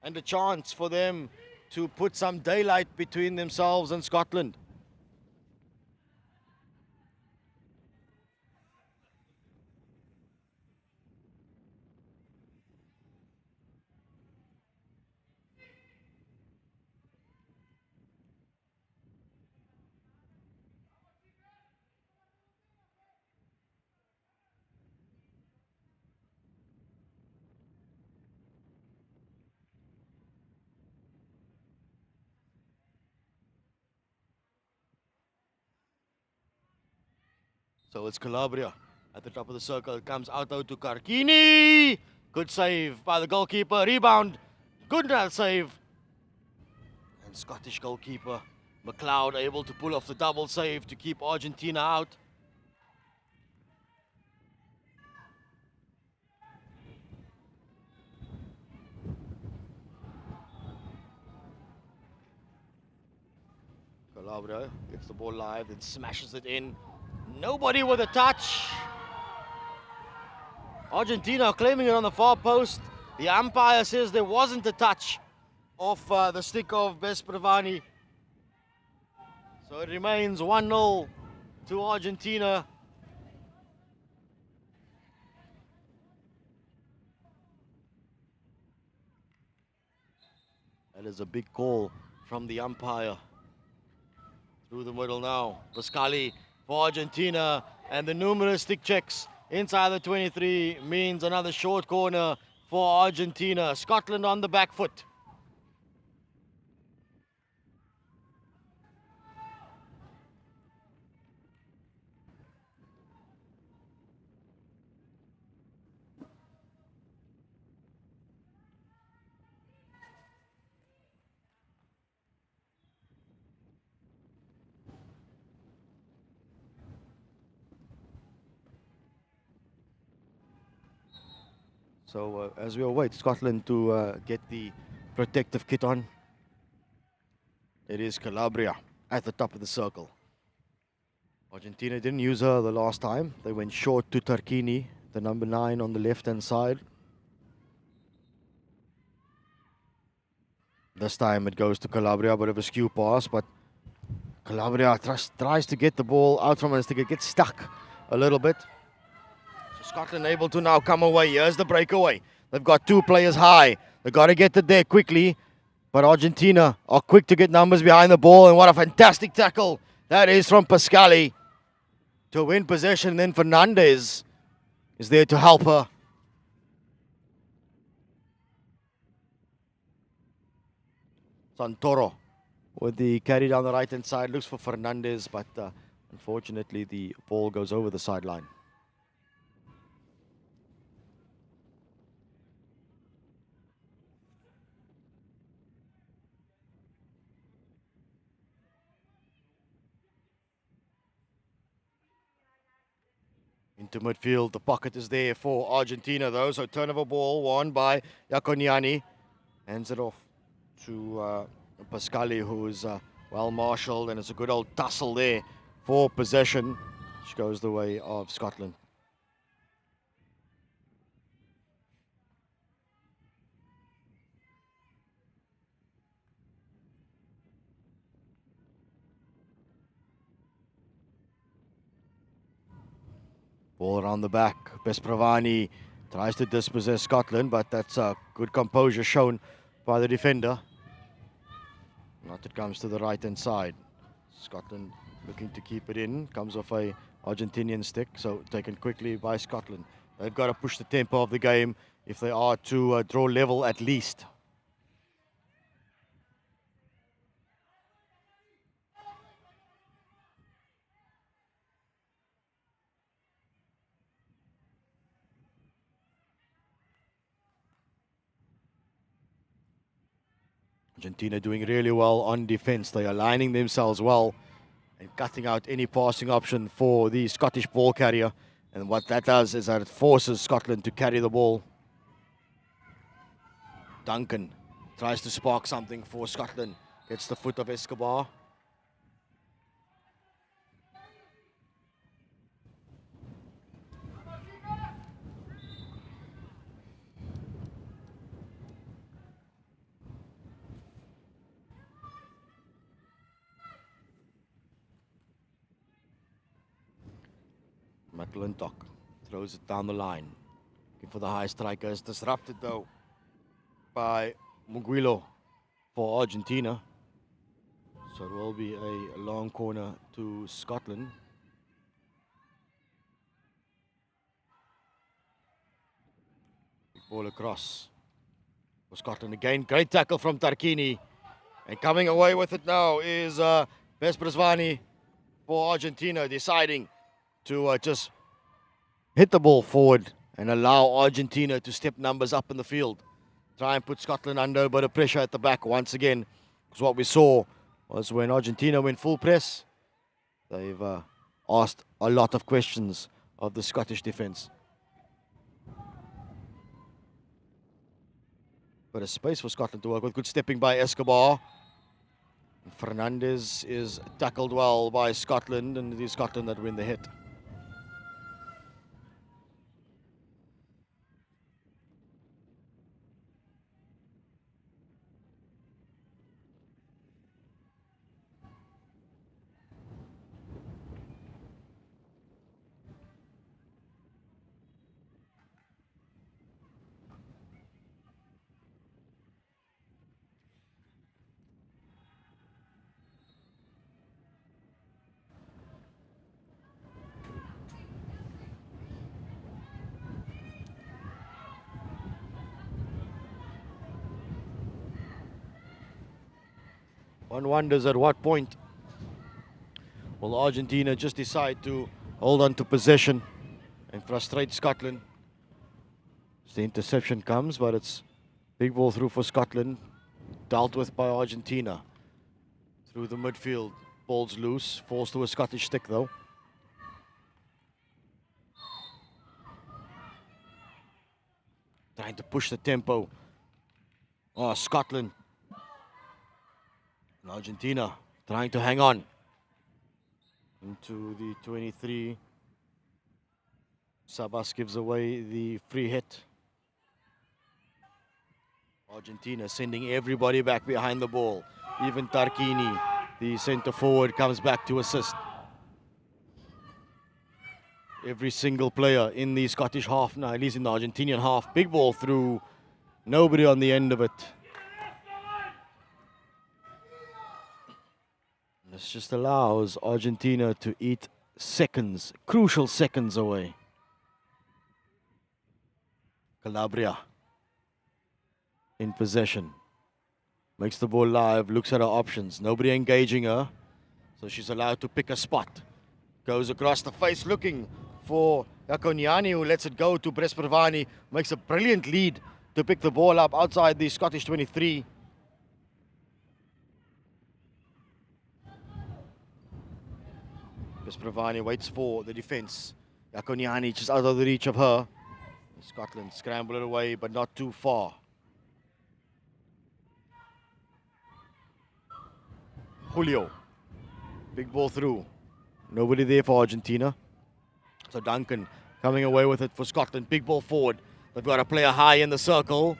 And a chance for them to put some daylight between themselves and Scotland. So it's Calabria at the top of the circle. It comes out to Tarquini. Good save by the goalkeeper. Rebound. Good save. And Scottish goalkeeper McLeod able to pull off the double save to keep Argentina out. Calabria gets the ball live and smashes it in. Nobody with a touch. Argentina claiming it on the far post. The umpire says there wasn't a touch off the stick of Bespravani. So it remains 1-0 to Argentina. That is a big call from the umpire. Through the middle now. Pascali for Argentina, and the numerous stick checks inside the 23 means another short corner for Argentina. Scotland on the back foot. So as we await Scotland to get the protective kit on, it is Calabria at the top of the circle. Argentina didn't use her the last time. They went short to Tarquini, the number 9 on the left-hand side. This time it goes to Calabria, a bit of a skew pass, but Calabria tries to get the ball out from us. It gets stuck a little bit. So Scotland able to now come away. Here's the breakaway. They've got 2 players high. They've got to get it there quickly. But Argentina are quick to get numbers behind the ball. And what a fantastic tackle that is from Pascali to win possession. And then Fernandez is there to help her. Santoro with the carry down the right-hand side. Looks for Fernandez, but unfortunately the ball goes over the sideline. Into midfield, the pocket is there for Argentina though. So turnover ball won by Yakoniani. Hands it off to Pascali, who is well marshaled, and it's a good old tussle there for possession, which goes the way of Scotland. Ball around the back. Bespravani tries to dispossess Scotland, but that's a good composure shown by the defender. Not it comes to the right-hand side. Scotland looking to keep it in. Comes off a Argentinian stick, so taken quickly by Scotland. They've got to push the tempo of the game if they are to draw level at least. Argentina doing really well on defense. They are aligning themselves well and cutting out any passing option for the Scottish ball carrier. And what that does is that it forces Scotland to carry the ball. Duncan tries to spark something for Scotland. Gets the foot of Escobar. McClintock throws it down the line. Looking for the high striker. It's disrupted though by Muguilo for Argentina. So it will be a long corner to Scotland. Big ball across for Scotland again. Great tackle from Tarquini. And coming away with it now is Bespravani for Argentina, deciding to just hit the ball forward and allow Argentina to step numbers up in the field. Try and put Scotland under a bit of pressure at the back once again. Because what we saw was when Argentina went full press, they've asked a lot of questions of the Scottish defence. But a space for Scotland to work with. Good stepping by Escobar. Fernandez is tackled well by Scotland, and it is Scotland that win the hit. One wonders at what point will Argentina just decide to hold on to possession and frustrate Scotland. As the interception comes, but it's big ball through for Scotland, dealt with by Argentina. Through the midfield, ball's loose, falls to a Scottish stick though. Trying to push the tempo. Oh, Scotland. And Argentina trying to hang on. Into the 23. Sabas gives away the free hit. Argentina sending everybody back behind the ball. Even Tarquini, the centre forward, comes back to assist. every single player in the Scottish half now, at least in the Argentinian half. Big ball through, nobody on the end of it. This just allows Argentina to eat seconds, crucial seconds away. Calabria in possession. Makes the ball live, looks at her options. Nobody engaging her, so she's allowed to pick a spot. Goes across the face looking for Yakoniani, who lets it go to Brespervani. Makes a brilliant lead to pick the ball up outside the Scottish 23. Brespervani waits for the defense. Yakoniani just out of the reach of her. Scotland scramble it away, but not too far. Julio. Big ball through. Nobody there for Argentina. So Duncan coming away with it for Scotland. Big ball forward. They've got a player high in the circle.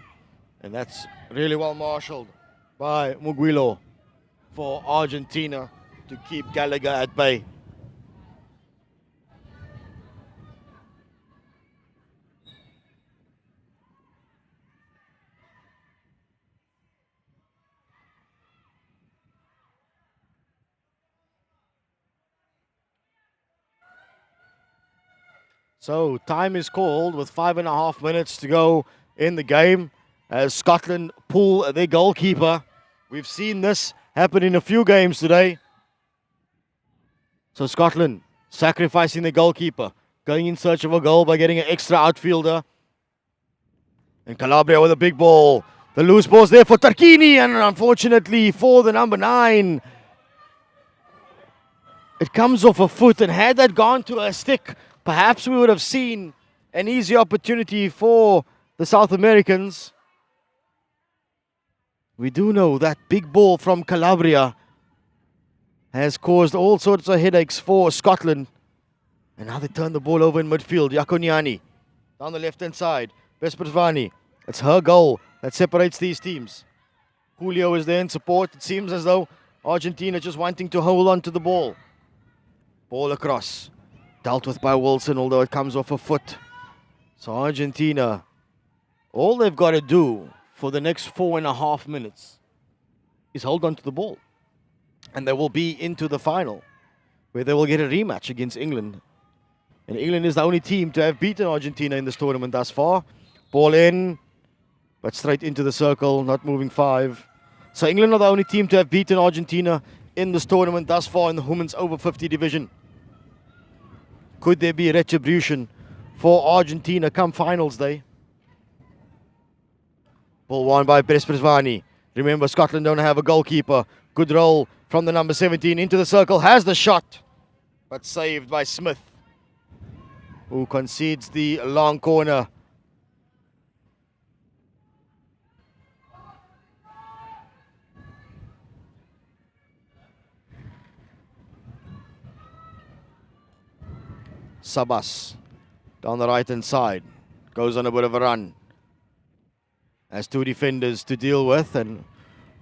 And that's really well marshaled by Muguilo for Argentina to keep Gallagher at bay. So time is called with 5.5 minutes to go in the game as Scotland pull their goalkeeper. We've seen this happen in a few games today. So Scotland sacrificing the goalkeeper, going in search of a goal by getting an extra outfielder. And Calabria with a big ball. The loose ball's there for Tarquini, and unfortunately for the number 9. It comes off a foot, and had that gone to a stick, perhaps we would have seen an easy opportunity for the South Americans. We do know that big ball from Calabria has caused all sorts of headaches for Scotland. And now they turn the ball over in midfield. Yakoniani down the left-hand side. Brespervani. It's her goal that separates these teams. Julio is there in support. It seems as though Argentina just wanting to hold on to the ball. Ball across. Dealt with by Wilson, although it comes off a foot. So Argentina, all they've got to do for the next 4.5 minutes is hold on to the ball. And they will be into the final, where they will get a rematch against England. And England is the only team to have beaten Argentina in this tournament thus far. Ball in, but straight into the circle, not moving 5. So England are the only team to have beaten Argentina in this tournament thus far in the women's over 50 division. Could there be retribution for Argentina come finals day? Ball won by Brespervani. Remember, Scotland don't have a goalkeeper. Good roll from the number 17 into the circle. Has the shot, but saved by Smith, who concedes the long corner. Sabas down the right hand side. Goes on a bit of a run. Has 2 defenders to deal with and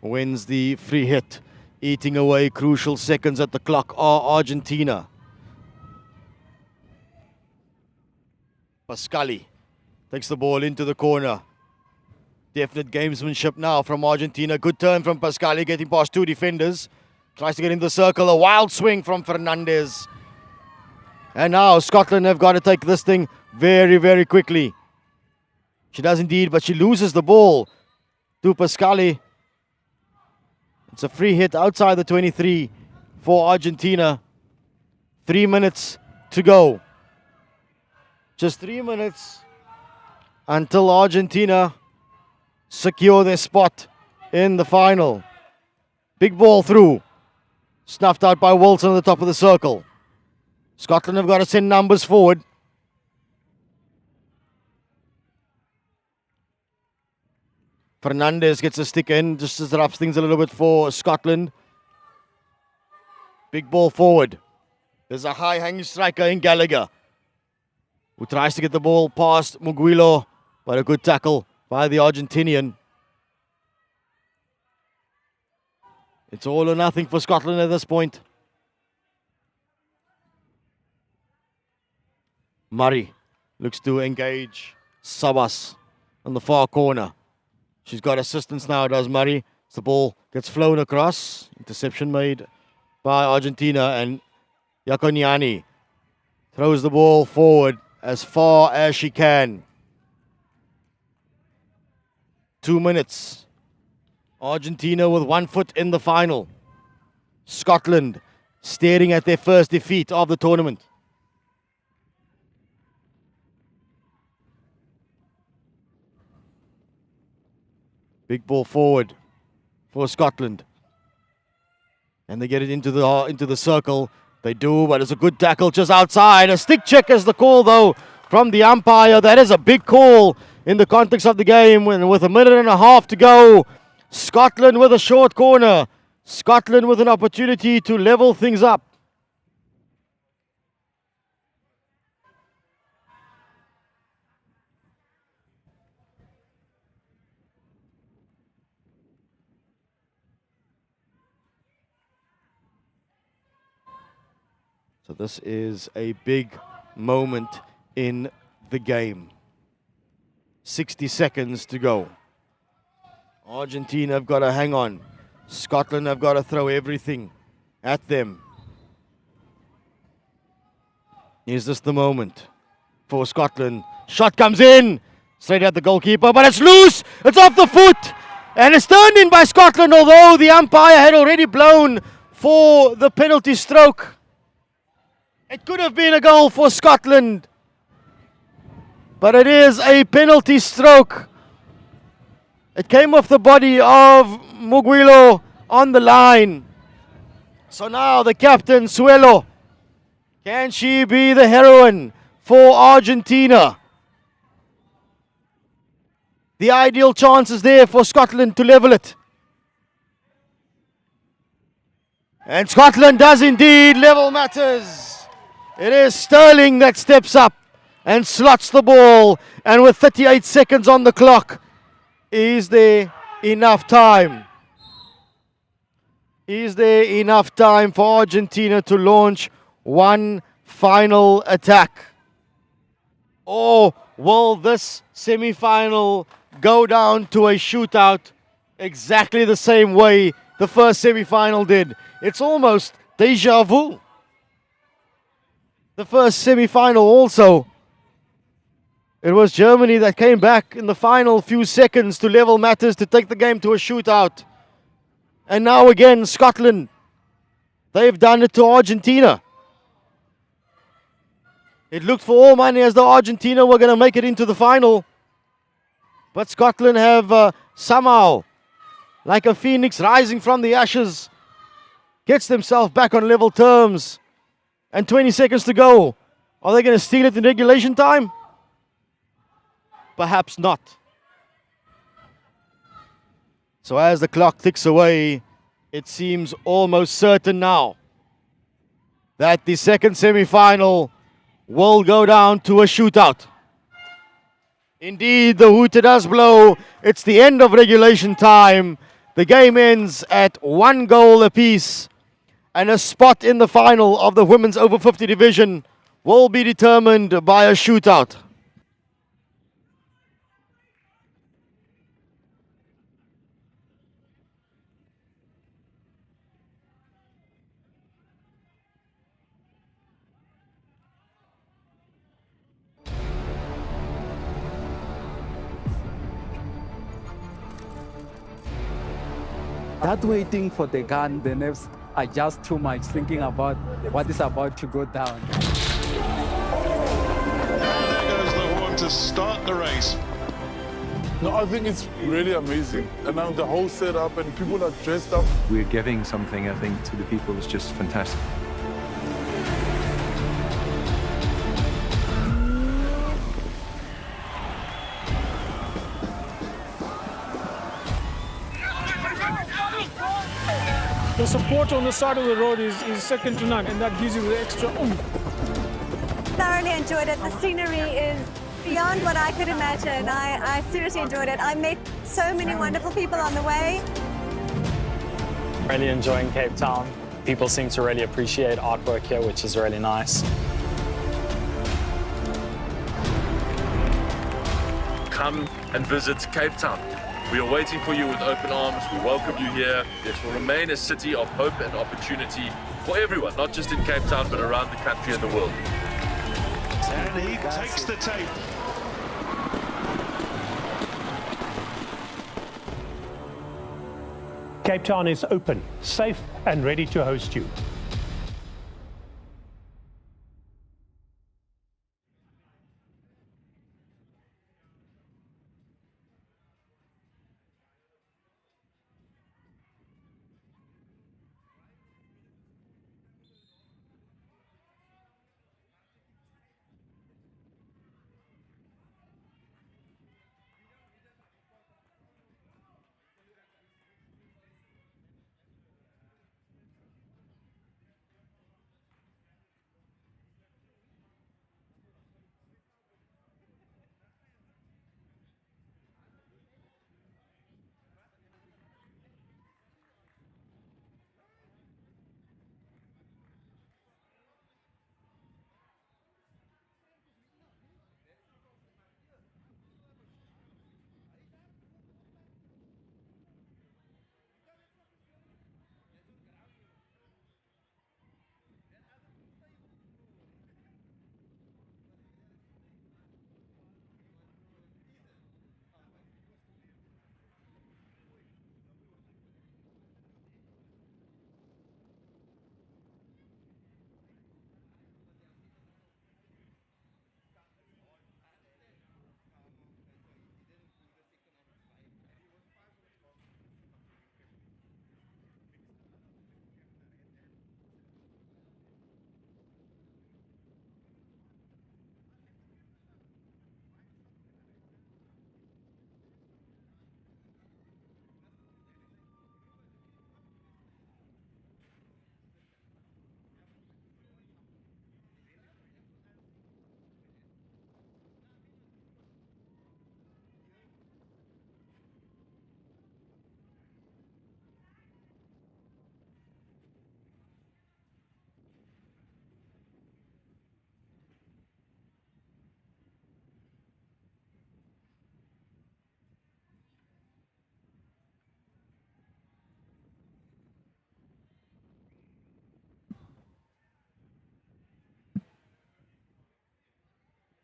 wins the free hit. Eating away crucial seconds at the clock are Argentina. Pascali takes the ball into the corner. Definite gamesmanship now from Argentina. Good turn from Pascali, getting past 2 defenders. Tries to get into the circle. A wild swing from Fernandez. And now Scotland have got to take this thing very, very quickly. She does indeed, but she loses the ball to Pascali. It's a free hit outside the 23 for Argentina. 3 minutes to go. Just 3 minutes until Argentina secure their spot in the final. Big ball through. Snuffed out by Wilson at the top of the circle. Scotland have got to send numbers forward. Fernandez gets a stick in, just disrupts things a little bit for Scotland. Big ball forward. There's a high hanging striker in Gallagher, who tries to get the ball past Muguilo, but a good tackle by the Argentinian. It's all or nothing for Scotland at this point. Murray looks to engage Sabas on the far corner. She's got assistance now, does Murray. The ball gets flown across. Interception made by Argentina, and Yakoniani throws the ball forward as far as she can. 2 minutes. Argentina with 1 foot in the final. Scotland staring at their first defeat of the tournament. Big ball forward for Scotland. And they get it into the circle. They do, but it's a good tackle just outside. A stick check is the call, though, from the umpire. That is a big call in the context of the game. With a minute and a half to go, Scotland with a short corner. Scotland with an opportunity to level things up. So this is a big moment in the game. 60 seconds to go. Argentina have got to hang on. Scotland have got to throw everything at them. Is this the moment for Scotland? Shot comes in, straight at the goalkeeper, but it's loose. It's off the foot, and it's turned in by Scotland, although the umpire had already blown for the penalty stroke. It could have been a goal for Scotland, but it is a penalty stroke. It came off the body of Muguilo on the line. So now the captain, Suelo, can she be the heroine for Argentina? The ideal chance is there for Scotland to level it. And Scotland does indeed level matters. It is Sterling that steps up and slots the ball. And with 38 seconds on the clock, is there enough time? Is there enough time for Argentina to launch one final attack? Or will this semi-final go down to a shootout exactly the same way the first semi-final did? It's almost deja vu. The first semi-final also, it was Germany that came back in the final few seconds to level matters, to take the game to a shootout. And now again, Scotland, they've done it to Argentina. It looked for all money as though Argentina were going to make it into the final. But Scotland have somehow, like a phoenix rising from the ashes, gets themselves back on level terms. And 20 seconds to go. Are they going to steal it in regulation time? Perhaps not. So as the clock ticks away, it seems almost certain now that the second semi-final will go down to a shootout. Indeed, the hooter does blow. It's the end of regulation time. The game ends at 1 goal apiece. And a spot in the final of the women's over 50 division will be determined by a shootout. That waiting for the gun, the nerves are just too much, thinking about what is about to go down. There goes the horn to start the race. No, I think it's really amazing. And now the whole setup and people are dressed up. We're giving something, I think, to the people that's just fantastic. The support on the side of the road is second to none, and that gives you the extra oomph. Thoroughly enjoyed it. The scenery is beyond what I could imagine. I seriously enjoyed it. I met so many wonderful people on the way. Really enjoying Cape Town. People seem to really appreciate artwork here, which is really nice. come and visit Cape Town. We are waiting for you with open arms. We welcome you here. This will remain a city of hope and opportunity for everyone, not just in Cape Town, but around the country and the world. And he takes the tape. Cape Town is open, safe, and ready to host you.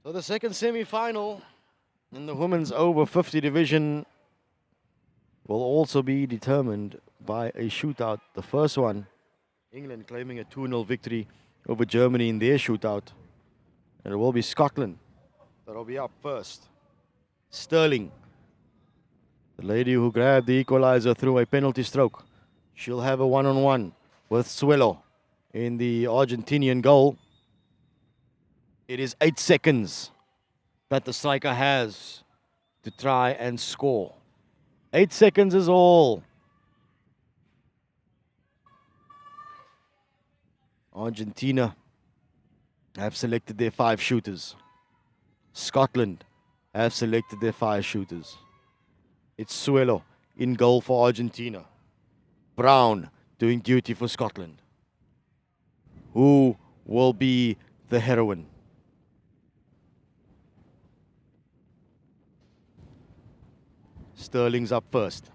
So the second semi-final in the women's over 50 division will also be determined by a shootout. The first one, England claiming a 2-0 victory over Germany in their shootout. And it will be Scotland that will be up first. Sterling, the lady who grabbed the equalizer through a penalty stroke. She'll have a one-on-one with Swello in the Argentinian goal. It is 8 seconds that the striker has to try and score. 8 seconds is all. Argentina have selected their 5 shooters. Scotland have selected their 5 shooters. It's Swello in goal for Argentina. Brown doing duty for Scotland. Who will be the heroine? Sterling's up first.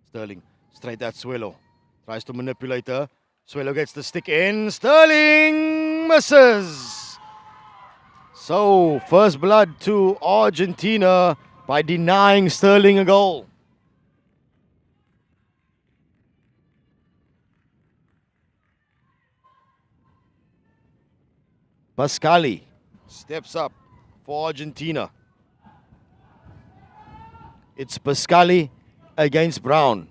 Sterling straight at Swello. Tries to manipulate her. Swello gets the stick in. Sterling misses. So, first blood to Argentina by denying Sterling a goal. Pascali steps up for Argentina. It's Pascali against Brown.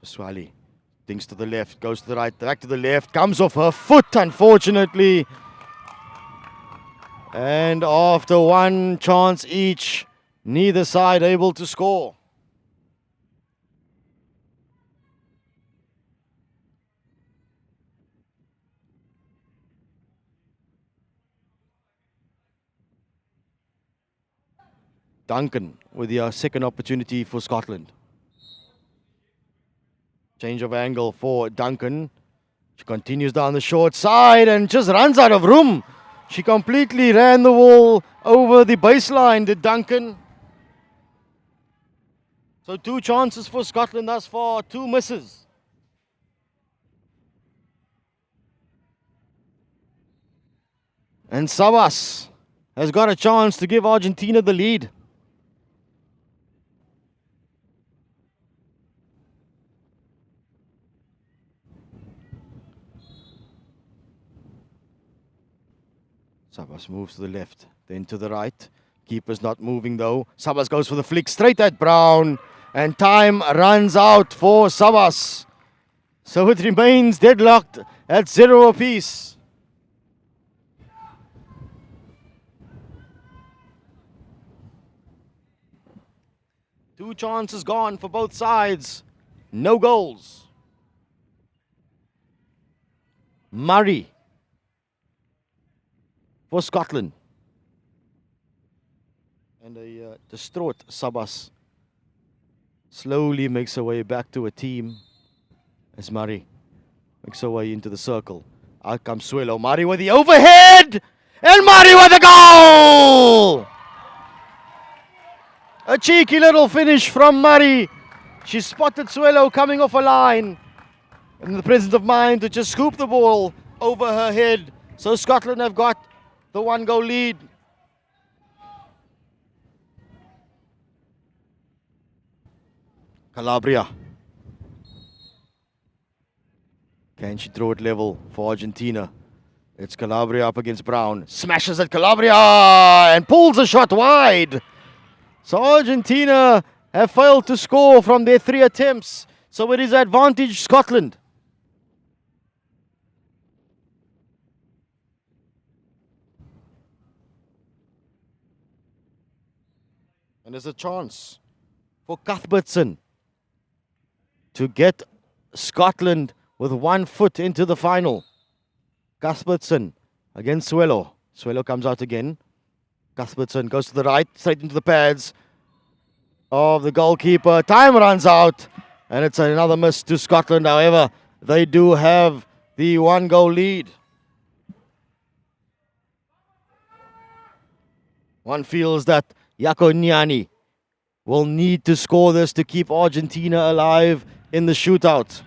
Pasquale thinks to the left, goes to the right, back to the left, comes off her foot, unfortunately. And after one chance each, neither side able to score. Duncan with the second opportunity for Scotland. Change of angle for Duncan. She continues down the short side and just runs out of room. She completely ran the wall over the baseline, did Duncan. So 2 chances for Scotland thus far, 2 misses. And Sabas has got a chance to give Argentina the lead. Sabas moves to the left, then to the right. Keeper's not moving though. Sabas goes for the flick straight at Brown. And time runs out for Sabas. So it remains deadlocked at 0 apiece. Two chances gone for both sides. No goals. Murray for Scotland. And a distraught Sabas slowly makes her way back to a team as Murray makes her way into the circle. Out comes Swelo. Murray with the overhead! And Murray with the goal! A cheeky little finish from Murray. She spotted Swelo coming off a line. In the presence of mind to just scoop the ball over her head. So Scotland have got the 1-goal lead. Calabria. Can she throw it level for Argentina? It's Calabria up against Brown. Smashes at Calabria and pulls a shot wide. So Argentina have failed to score from their 3 attempts. So it is advantage Scotland. And there's a chance for Cuthbertson to get Scotland with 1 foot into the final. Cuthbertson against Swelo. Swelo comes out again. Cuthbertson goes to the right, straight into the pads of the goalkeeper. Time runs out, and it's another miss to Scotland. However, they do have the 1-goal lead. One feels that Yakoniani will need to score this to keep Argentina alive in the shootout.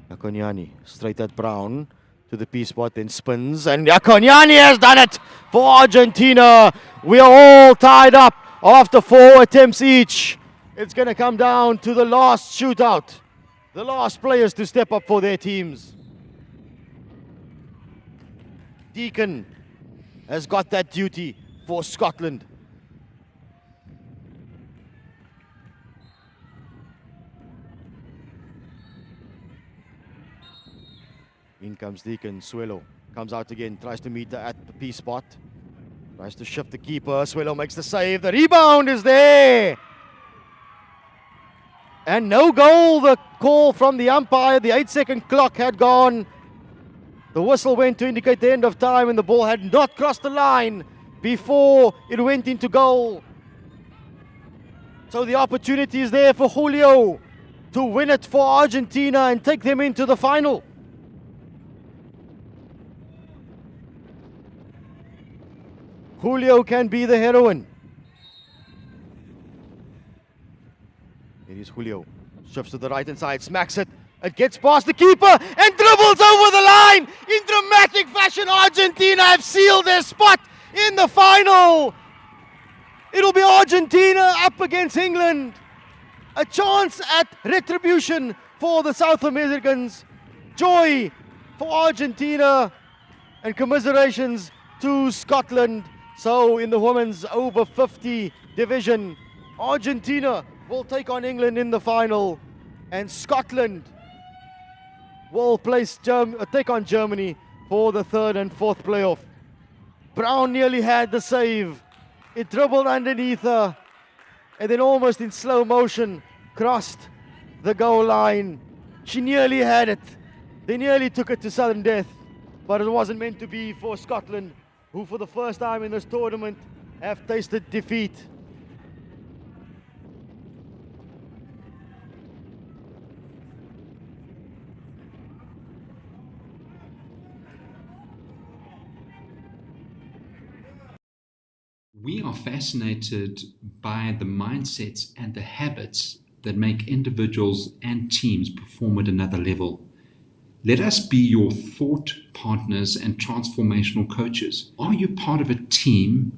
Yakoniani straight at Brown to the P spot, then spins, and Yakoniani has done it for Argentina. We are all tied up after 4 attempts each. It's going to come down to the last shootout. The last players to step up for their teams. Deacon has got that duty for Scotland. In comes Deacon. Swelo comes out again, tries to meet her at the P spot. Tries to shift the keeper. Swelo makes the save. The rebound is there. And no goal. The call from the umpire. The 8-second clock had gone. The whistle went to indicate the end of time, and the ball had not crossed the line before it went into goal. So the opportunity is there for Julio to win it for Argentina and take them into the final. Julio can be the heroine. It is Julio. Shifts to the right-hand side, smacks it. It gets past the keeper and dribbles over the line. In dramatic fashion, Argentina have sealed their spot in the final. It'll be Argentina up against England. A chance at retribution for the South Americans. Joy for Argentina and commiserations to Scotland. So in the women's over 50 division, Argentina will take on England in the final, and Scotland will take on Germany for the 3rd and 4th playoff. Brown nearly had the save. It dribbled underneath her and then almost in slow motion crossed the goal line. She nearly had it. They nearly took it to sudden death, but it wasn't meant to be for Scotland, who for the first time in this tournament have tasted defeat. We are fascinated by the mindsets and the habits that make individuals and teams perform at another level. Let us be your thought partners and transformational coaches. Are you part of a team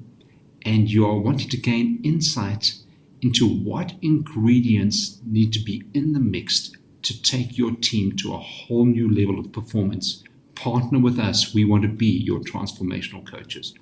and you are wanting to gain insight into what ingredients need to be in the mix to take your team to a whole new level of performance? Partner with us. We want to be your transformational coaches.